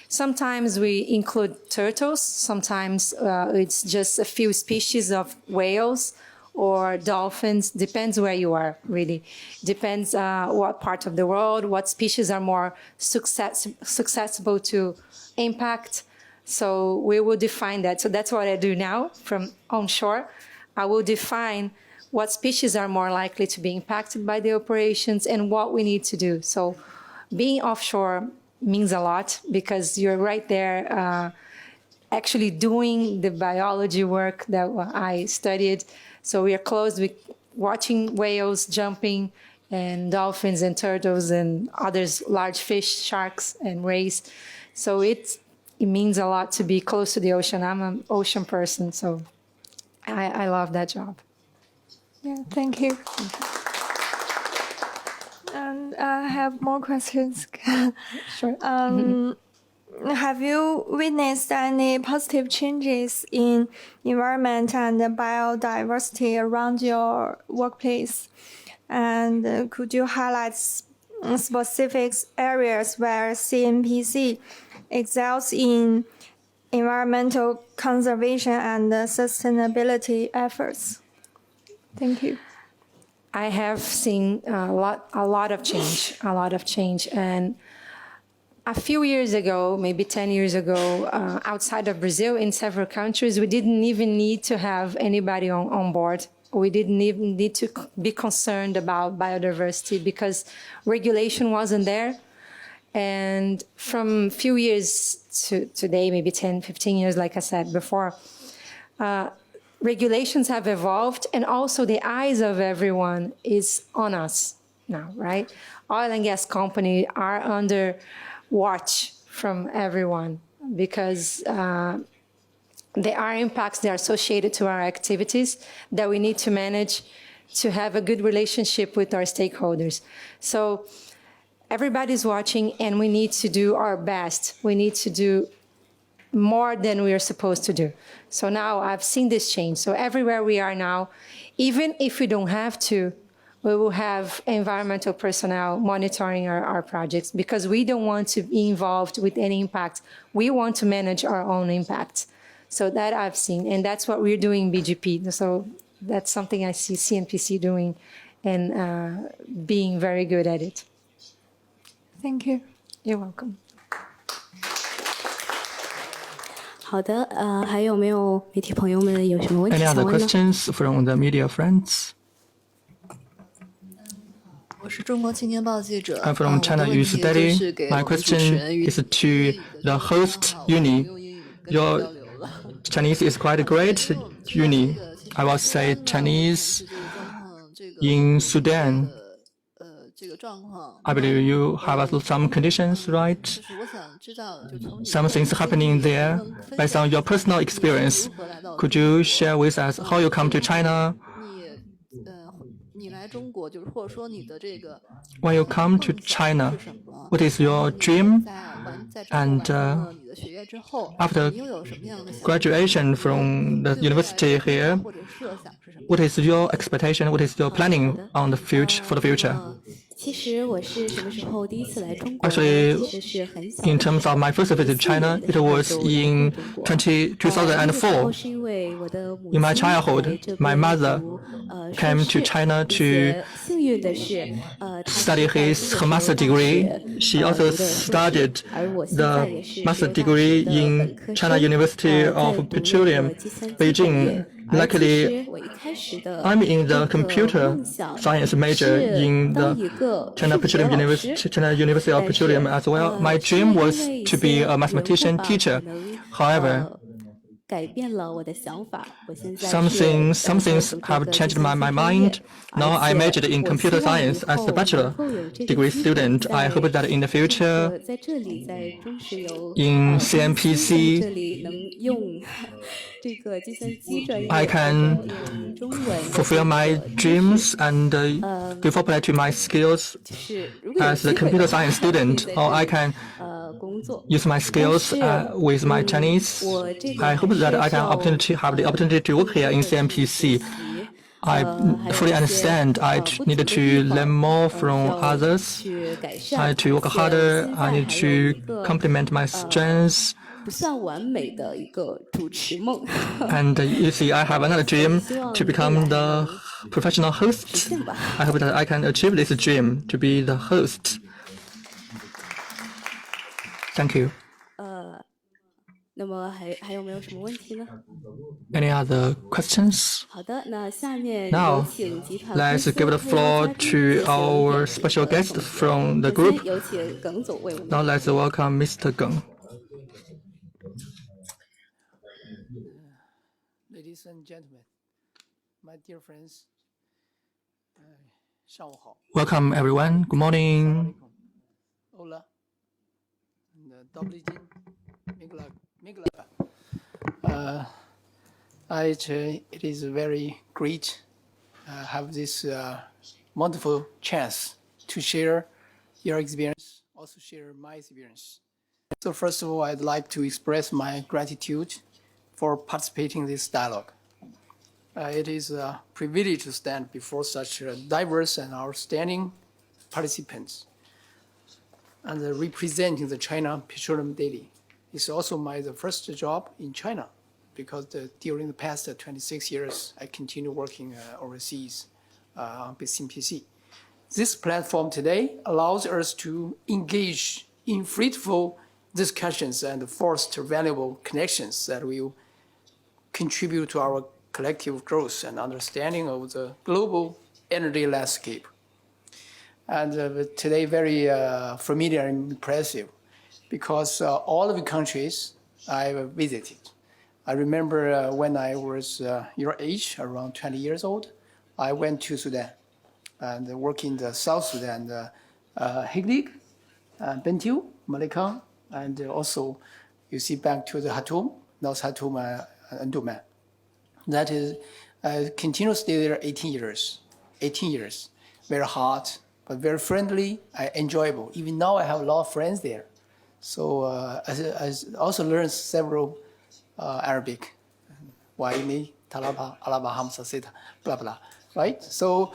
Sometimes we include turtles. Sometimes it's just a few species of whales or dolphins. Depends where you are, really. Depends what part of the world, what species are more susceptible to impact. So we will define that. So that's what I do now from onshore. I will define what species are more likely to be impacted by the operations and what we need to do. So being offshore means a lot because you're right there actually doing the biology work that I studied. So we are close with watching whales jumping and dolphins and turtles and others, large fish, sharks and rays. So it means a lot to be close to the ocean. I'm an ocean person, so I love that job. Yeah, thank you. And I have more questions. Sure. Have you witnessed any positive changes in environment and biodiversity around your workplace? And could you highlight specific areas where CNPC excels in environmental conservation and sustainability efforts? Thank you. I have seen a lot of change. And a few years ago, maybe 10 years ago, outside of Brazil, in several countries, we didn't even need to have anybody on board. We didn't even need to be concerned about biodiversity because regulation wasn't there. And from a few years to today, maybe 10, 15 years, like I said before, regulations have evolved, and also the eyes of everyone is on us now, right? Oil and gas companies are under watch from everyone because there are impacts that are associated to our activities that we need to manage to have a good relationship with our stakeholders. So everybody's watching, and we need to do our best. We need to do more than we are supposed to do. So now I've seen this change. So everywhere we are now, even if we don't have to, we will have environmental personnel monitoring our projects because we don't want to be involved with any impact. We want to manage our own impacts. So that I've seen, and that's what we're doing in BGP. So that's something I see CNPC doing and being very good at it. Thank you. You're welcome. 好的，还有没有媒体朋友们有什么问题 Any 想 other 问呢？ questions from the media friends? 我是中国青年报记者。 I'm from China Youth Daily. My question is to the host uni. Your Chinese is quite great, uni. I will say Chinese in Sudan. 这个状况， I believe you have some conditions, right? 就是我想知道，就从你 Some things happening there. Based on your personal experience, could you share with us how you come to China? 你来中国，就是或者说你的这个 When you come to China, what is your dream? And 你的学业之后， after 你又有什么样的想法 graduation from the university here, 或者设想是什么？ what is your expectation? What is your planning on the future for the future? 其实我是什么时候第一次来中国？ Actually, 其实是很小。 in terms of my first visit to China, it was in 2004. 是因为我的母 In my 亲 childhood, my mother came to China to 幸运的是， study her master degree. She also studied the master degree in China University of Petroleum, Beijing. Luckily, 我一开始的 I'm in the computer science major in the China Petroleum University, China University of Petroleum as well. My dream was to be a mathematician teacher. However, 改变了我的想法。我现在 some things have changed my mind. Now I majored in computer science as a bachelor degree student. I hope that in the future, 在这里，在中石油 in 这 CNPC, 里能用这个计算机专业 I can 用中文 fulfill my dreams and give up to my skills 是如果有 as 机 a 会 computer 的话 science student, 在 or 这 I 里 can 工作。 use my skills with my Chinese. I hope that I can have the opportunity to work here in CNPC. I fully understand I need to learn more from others. I need to work harder. I need to complement my strengths. 不算完美的一个主持梦。 And you see, I have another dream to become the professional host. I hope that I can achieve this dream to be the host. Thank you. 那么还有没有什么问题呢？ Any other questions? 好的，那下面 Now, 有请集团 let's 公司 give the 的 floor 嘉宾 to our special guest from the 首先 group. 有请耿总为我们 Now let's welcome Mr. Geng. Ladies and gentlemen, my dear friends, 上午好。 Welcome everyone. Good morning. Hola. It is very great have this wonderful chance to share your experience, also share my experience. So first of all, I'd like to express my gratitude for participating in this dialogue. It is a privilege to stand before such diverse and outstanding participants. And representing the China Petroleum Daily. It's also my first job in China because during the past 26 years, I continue working overseas with CNPC. This platform today allows us to engage in fruitful discussions and foster valuable connections that will contribute to our collective growth and understanding of the global energy landscape. And today very familiar and impressive because all of the countries I've visited. I remember when I was your age, around 20 years old, I went to Sudan and worked in the South Sudan, Higlig, Bentiu, Malakang, and also you see back to the Khartoum, North Khartoum, and Duman. That is, I continued to stay there 18 years, very hot, but very friendly and enjoyable. Even now, I have a lot of friends there. So I also learned several Arabic. Waini, Talaba, Alaba, Hamsa, Sita, blah, blah. Right? So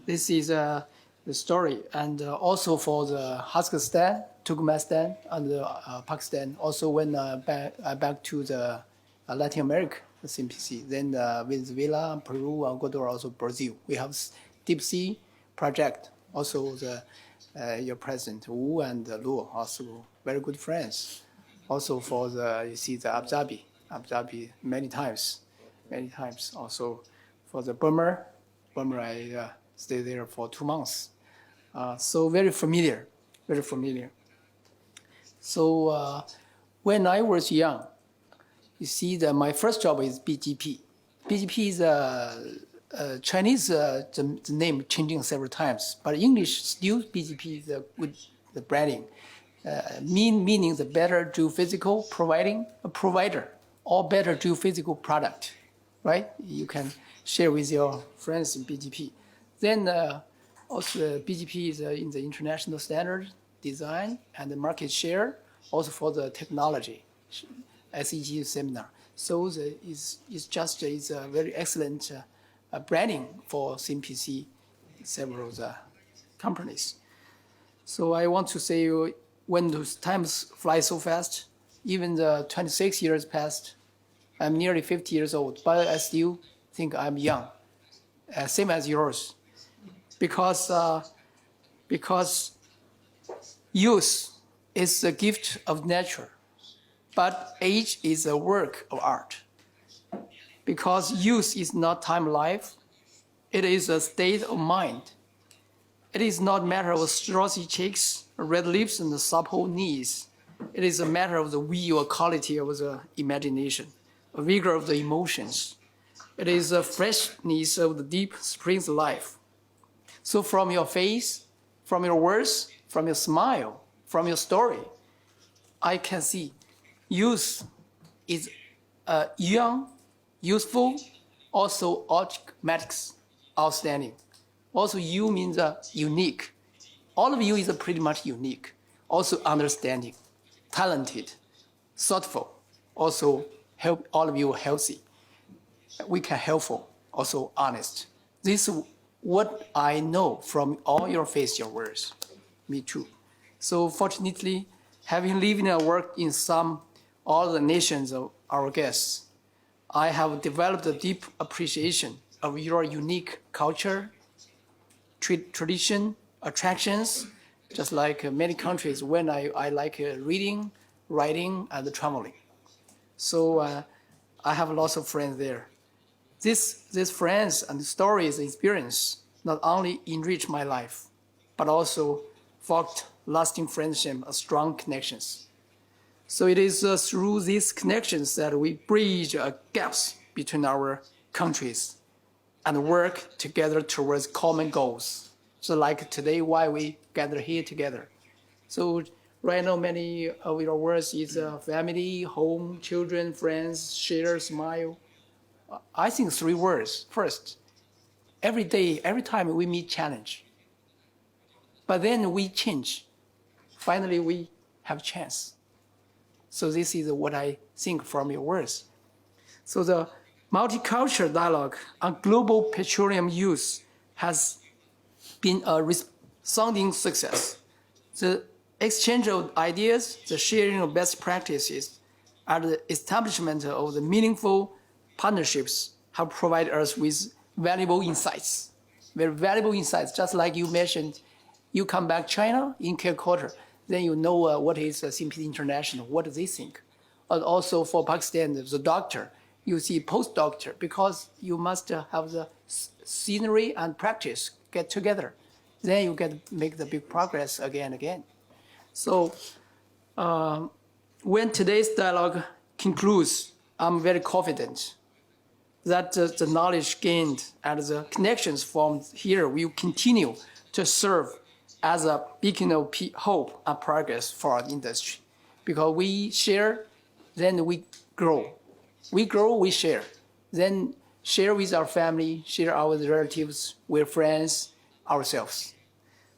this is the story. And also for the Kazakhstan, Turkmenistan, and Pakistan, also when back to the Latin America, CNPC. Then Venezuela, Peru, Ecuador, also Brazil. We have deep sea project. Also your president Wu and Luo, also very good friends. Also for you see the Abu Dhabi many times. Also for the Burma I stayed there for 2 months. So very familiar. So when I was young, you see that my first job is BGP. BGP is Chinese, the name changing several times, but English still BGP is with the branding. Meaning the better geophysical provider or better geophysical product, right? You can share with your friends in BGP. Then also BGP is in the international standard design and the market share, also for the technology, SEG seminar. So it's a very excellent branding for CNPC, several companies. So I want to say, when those times fly so fast, even the 26 years passed, I'm nearly 50 years old, but I still think I'm young, same as yours, because youth is a gift of nature, but age is a work of art. Because youth is not time life, it is a state of mind. It is not a matter of rosy cheeks, red lips, and supple knees. It is a matter of the will or quality of the imagination, a vigor of the emotions. It is a freshness of the deep springs of life. So from your face, from your words, from your smile, from your story, I can see youth is young, useful, also outstanding. Also, you means unique. All of you is pretty much unique. Also understanding, talented, thoughtful. Also help all of you healthy. We can helpful, also honest. This is what I know from all your face, your words. Me too. So fortunately, having lived and worked in all the nations of our guests, I have developed a deep appreciation of your unique culture, tradition, attractions, just like many countries when I like reading, writing, and traveling. So I have lots of friends there. These friends and stories and experience not only enrich my life, but also forged lasting friendship and strong connections. So it is through these connections that we bridge gaps between our countries and work together towards common goals. So like today, why we gather here together. So right now, many of your words is family, home, children, friends, share, smile. I think 3 words. First, every day, every time we meet challenge. But then we change. Finally, we have chance. So this is what I think from your words. So the multicultural dialogue on global petroleum use has been a resounding success. The exchange of ideas, the sharing of best practices, and the establishment of the meaningful partnerships have provided us with valuable insights. Very valuable insights, just like you mentioned, you come back China in Calcutta, then you know what is CNPC International, what do they think? And also for Pakistan, the doctor, you see postdoctor, because you must have the scenery and practice get together. Then you can make the big progress again and again. So when today's dialogue concludes, I'm very confident that the knowledge gained and the connections formed here will continue to serve as a beacon of hope and progress for our industry. Because we share, then we grow. We grow, we share. Then share with our family, share our relatives, with friends, ourselves.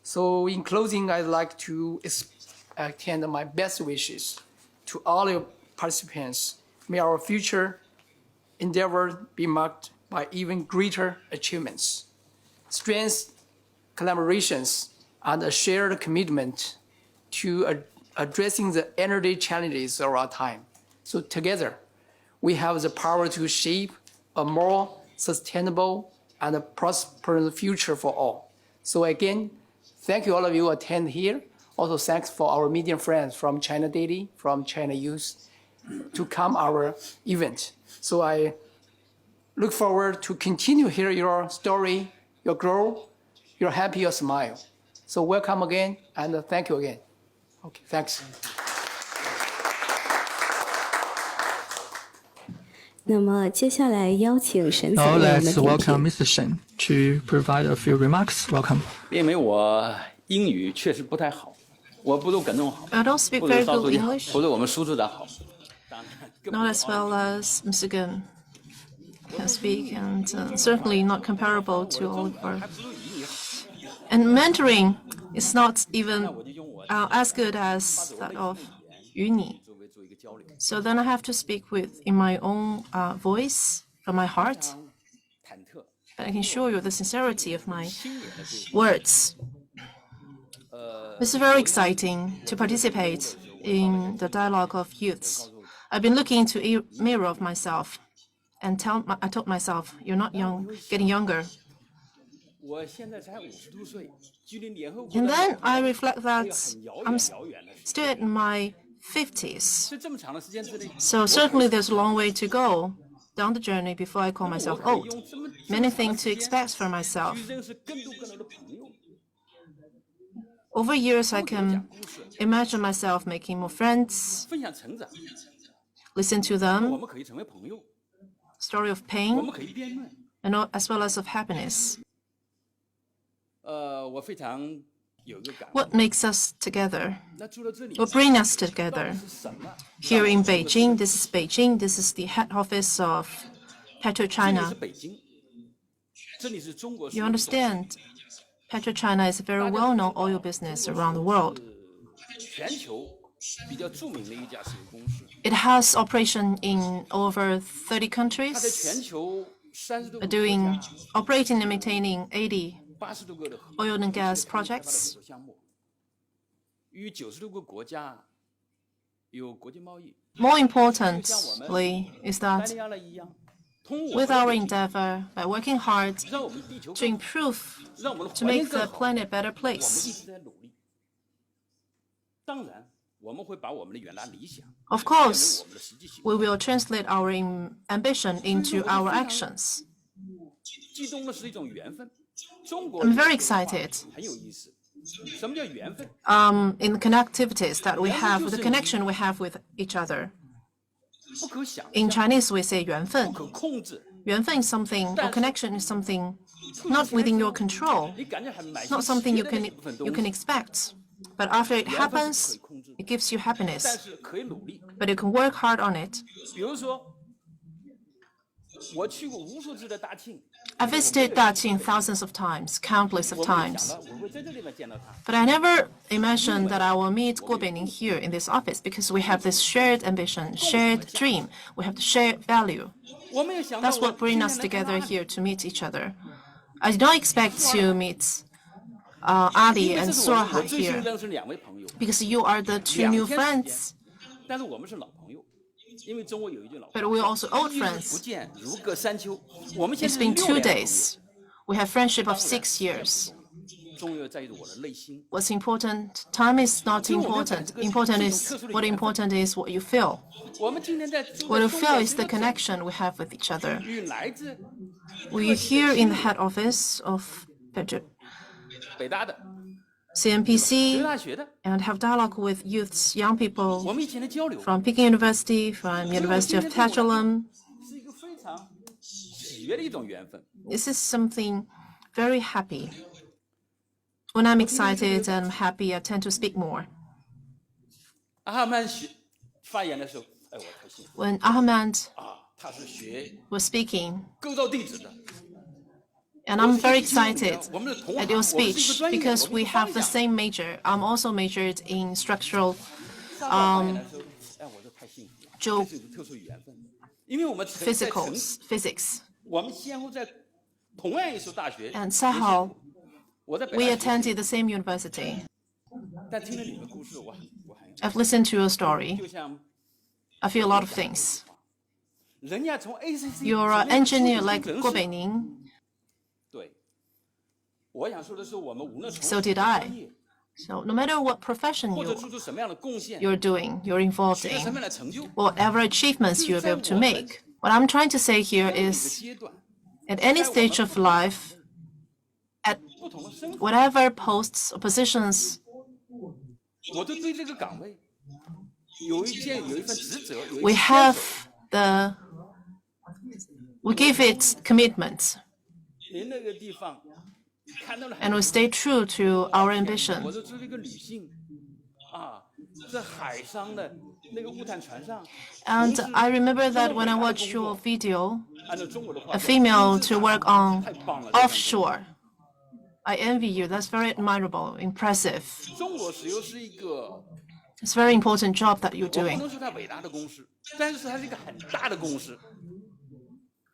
So in closing, I'd like to extend my best wishes to all your participants. May our future endeavor be marked by even greater achievements, strengths, collaborations, and a shared commitment to addressing the energy challenges of our time. So together, we have the power to shape a more sustainable and a prosperous future for all. So again, thank you all of you who attend here. Also thanks for our media friends from China Daily, from China Youth, to come our event. So I look forward to continue hear your story, your growth, your happy, your smile. So welcome again and thank you again. Okay, thanks. 那么接下来邀请沈总 Now 为我们 let's 点 welcome 评。 Mr. Shen to provide a few remarks. Welcome. 因为我英语确实不太好，我不如耿总好， I don't speak 不如 very 赵 good 书记好， English. 不如我们苏处长好。 Not as well as Mr. Gun can speak, and certainly not comparable to Oliver. And mentoring is not even as good as that of Yuni. So then I have to speak in my own voice, from my heart. But I can show you the sincerity of my words. It's very exciting to participate in the dialogue of youths. I've been looking into a mirror of myself and I told myself, you're not young, getting younger. And then I reflect that I'm still in my 50s. So certainly there's a long way to go down the journey before I call myself old. Many things to expect from myself. Over years, I can imagine myself making more friends, listen to them, story of pain, and as well as of happiness. What makes us together? What brings us together? Here in Beijing, this is the head office of PetroChina. You understand, PetroChina is a very well-known oil business around the world. It has operation in over 30 countries, operating and maintaining 80 oil and gas projects. More importantly is that with our endeavor, by working hard to improve, to make the planet a better place. Of course, we will translate our ambition into our actions. I'm very excited in the connectivities that we have, the connection we have with each other. In Chinese, we say 缘分. 缘分 is something, or connection is something not within your control, not something you can expect. But after it happens, it gives you happiness. But you can work hard on it. I visited Daqing thousands of times, countless of times. But I never imagined that I will meet Guo Beining here in this office because we have this shared ambition, shared dream. We have the shared value. That's what brings us together here to meet each other. I did not expect to meet Ali and Sorha here because you are the two new friends. But we're also old friends. It's been 2 days. We have friendship of 6 years. What's important? Time is not important. What important is what you feel. What you feel is the connection we have with each other. We're here in the head office of CNPC and have dialogue with youths, young people from Peking University, from University of Petroleum. This is something very happy. When I'm excited and happy, I tend to speak more. When Ahmed was speaking, and I'm very excited at your speech because we have the same major. I'm also majored in structural physics. And Sahal, we attended the same university. I've listened to your story. I feel a lot of things. You're an engineer like Guo Beining. So did I. So no matter what profession you're doing, you're involved in, whatever achievements you're able to make, what I'm trying to say here is, at any stage of life, at whatever posts or positions, we give it commitment. And we stay true to our ambition. And I remember that when I watched your video, a female to work on offshore. I envy you. That's very admirable, impressive. It's a very important job that you're doing.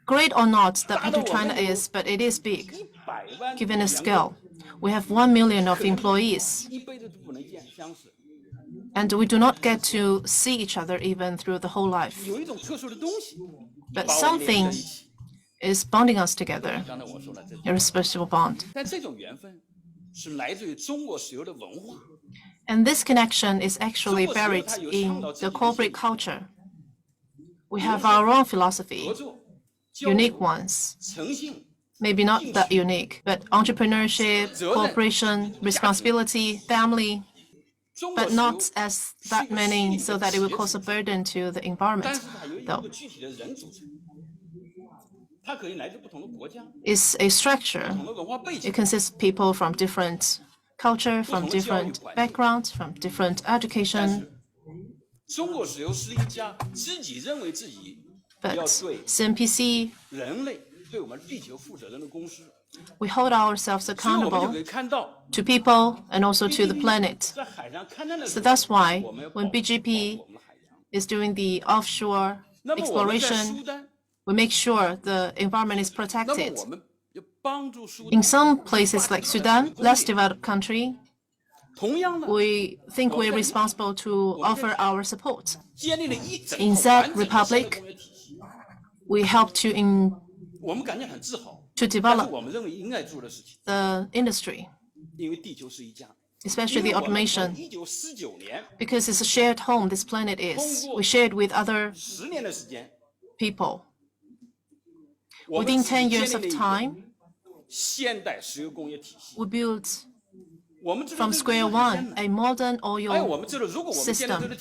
Great or not that PetroChina is, but it is big, given a scale. We have 1 million of employees, and we do not get to see each other even through the whole life. But something is bonding us together, irrepressible bond. And this connection is actually buried in the corporate culture. We have our own philosophy, unique ones. Maybe not that unique, but entrepreneurship, cooperation, responsibility, family, but not as that many so that it will cause a burden to the environment, though. It's a structure. It consists of people from different culture, from different backgrounds, from different education. But CNPC, we hold ourselves accountable to people and also to the planet. So that's why when BGP is doing the offshore exploration, we make sure the environment is protected. In some places like Sudan, less developed country, we think we're responsible to offer our support. In Czech Republic, we help to develop the industry, especially the automation, because it's a shared home, this planet is. We share it with other people. Within 10 years of time, we built from square one a modern oil system.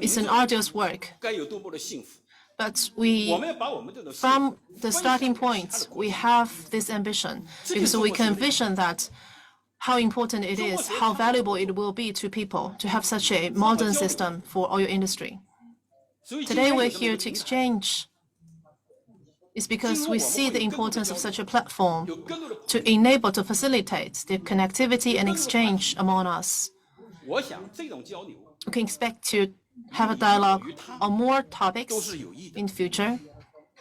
It's an arduous work. But from the starting point, we have this ambition because we can envision that how important it is, how valuable it will be to people to have such a modern system for oil industry. Today we're here to exchange. It's because we see the importance of such a platform to enable, to facilitate the connectivity and exchange among us. We can expect to have a dialogue on more topics in the future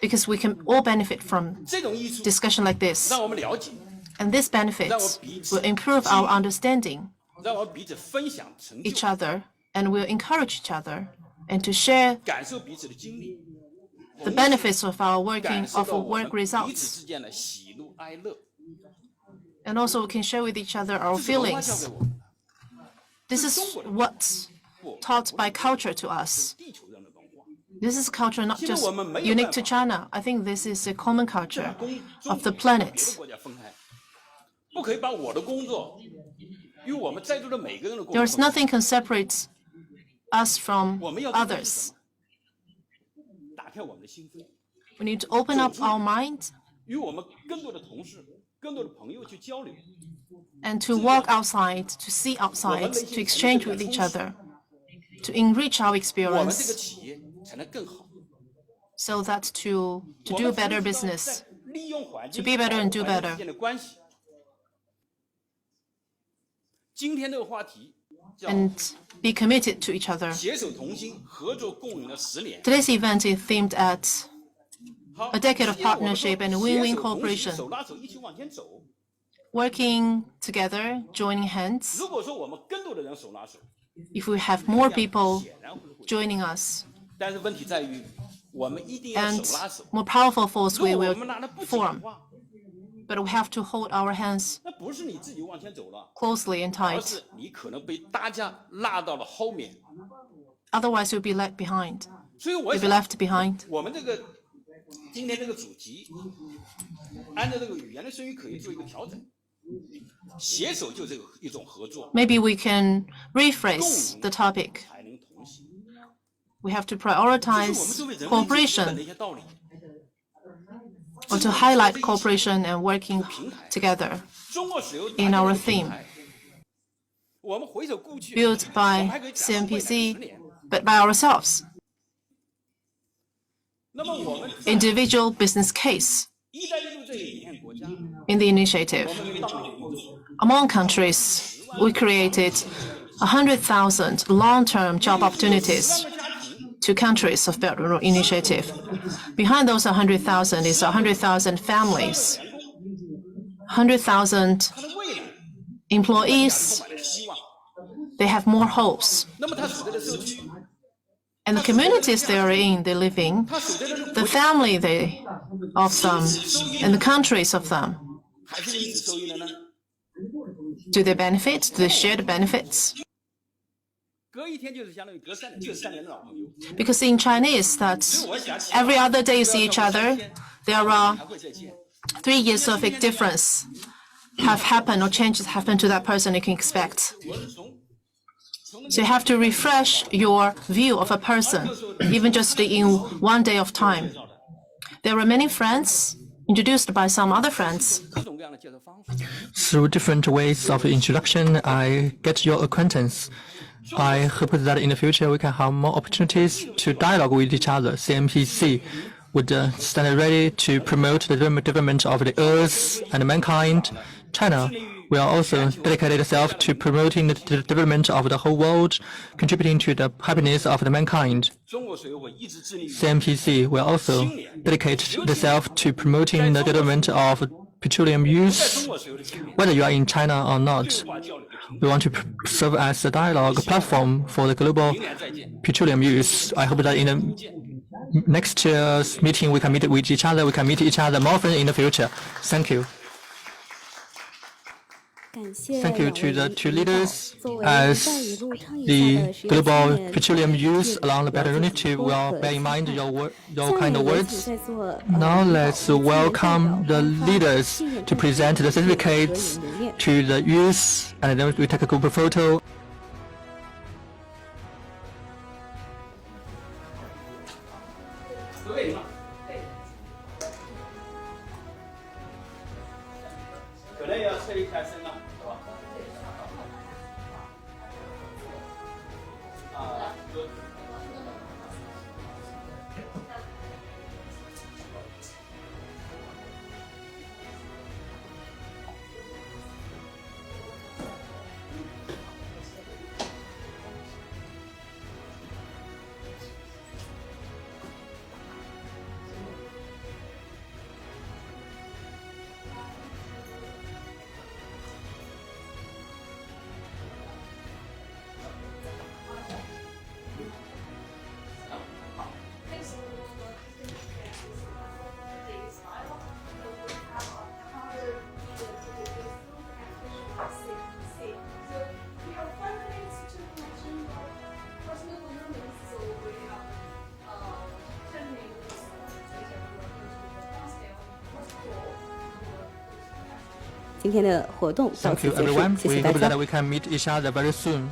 because we can all benefit from discussion like this. And this benefits will improve our understanding each other and will encourage each other and to share the benefits of our work results. And also we can share with each other our feelings. This is what's taught by culture to us. This is culture not just unique to China. I think this is a common culture of the planet. There's nothing can separate us from others. We need to open up our mind and to walk outside, to see outside, to exchange with each other, to enrich our experience, so that to do better business, to be better and do better. And be committed to each other. Today's event is themed at a decade of partnership and win-win cooperation. Working together, joining hands. If we have more people joining us. and more powerful force we will form. But we have to hold our hands closely and tight. Otherwise, you'll be left behind. You'll be left behind. Maybe we can rephrase the topic. We have to prioritize cooperation, or to highlight cooperation and working together in our theme, built by CNPC, but by ourselves. Individual business case in the initiative. Among countries, we created 100,000 long-term job opportunities to countries of Belt and Road Initiative. Behind those 100,000 is 100,000 families, 100,000 employees. They have more hopes. And the communities they are in, they live in, the family of them, and the countries of them. Do they benefit? Do they share the benefits? Because in Chinese, that's every other day you see each other, there are 3 years of difference have happened or changes happen to that person you can expect. So you have to refresh your view of a person, even just in 1 day of time. There are many friends introduced by some other friends. Through different ways of introduction, I get your acquaintance. I hope that in the future we can have more opportunities to dialogue with each other. CNPC would stand ready to promote the development of the Earth and mankind. China will also dedicate itself to promoting the development of the whole world, contributing to the happiness of the mankind. CNPC will also dedicate itself to promoting the development of petroleum use. Whether you are in China or not, we want to serve as a dialogue platform for the global petroleum use. I hope that in the next year's meeting we can meet with each other. We can meet each other more often in the future. Thank you. Thank you to the two leaders. As the global petroleum use along the Belt and Road Initiative will bear in mind your kind of words. Now let's welcome the leaders to present the certificates to the youth, and then we take a group photo. Thank you, everyone. We hope that we can meet each other very soon.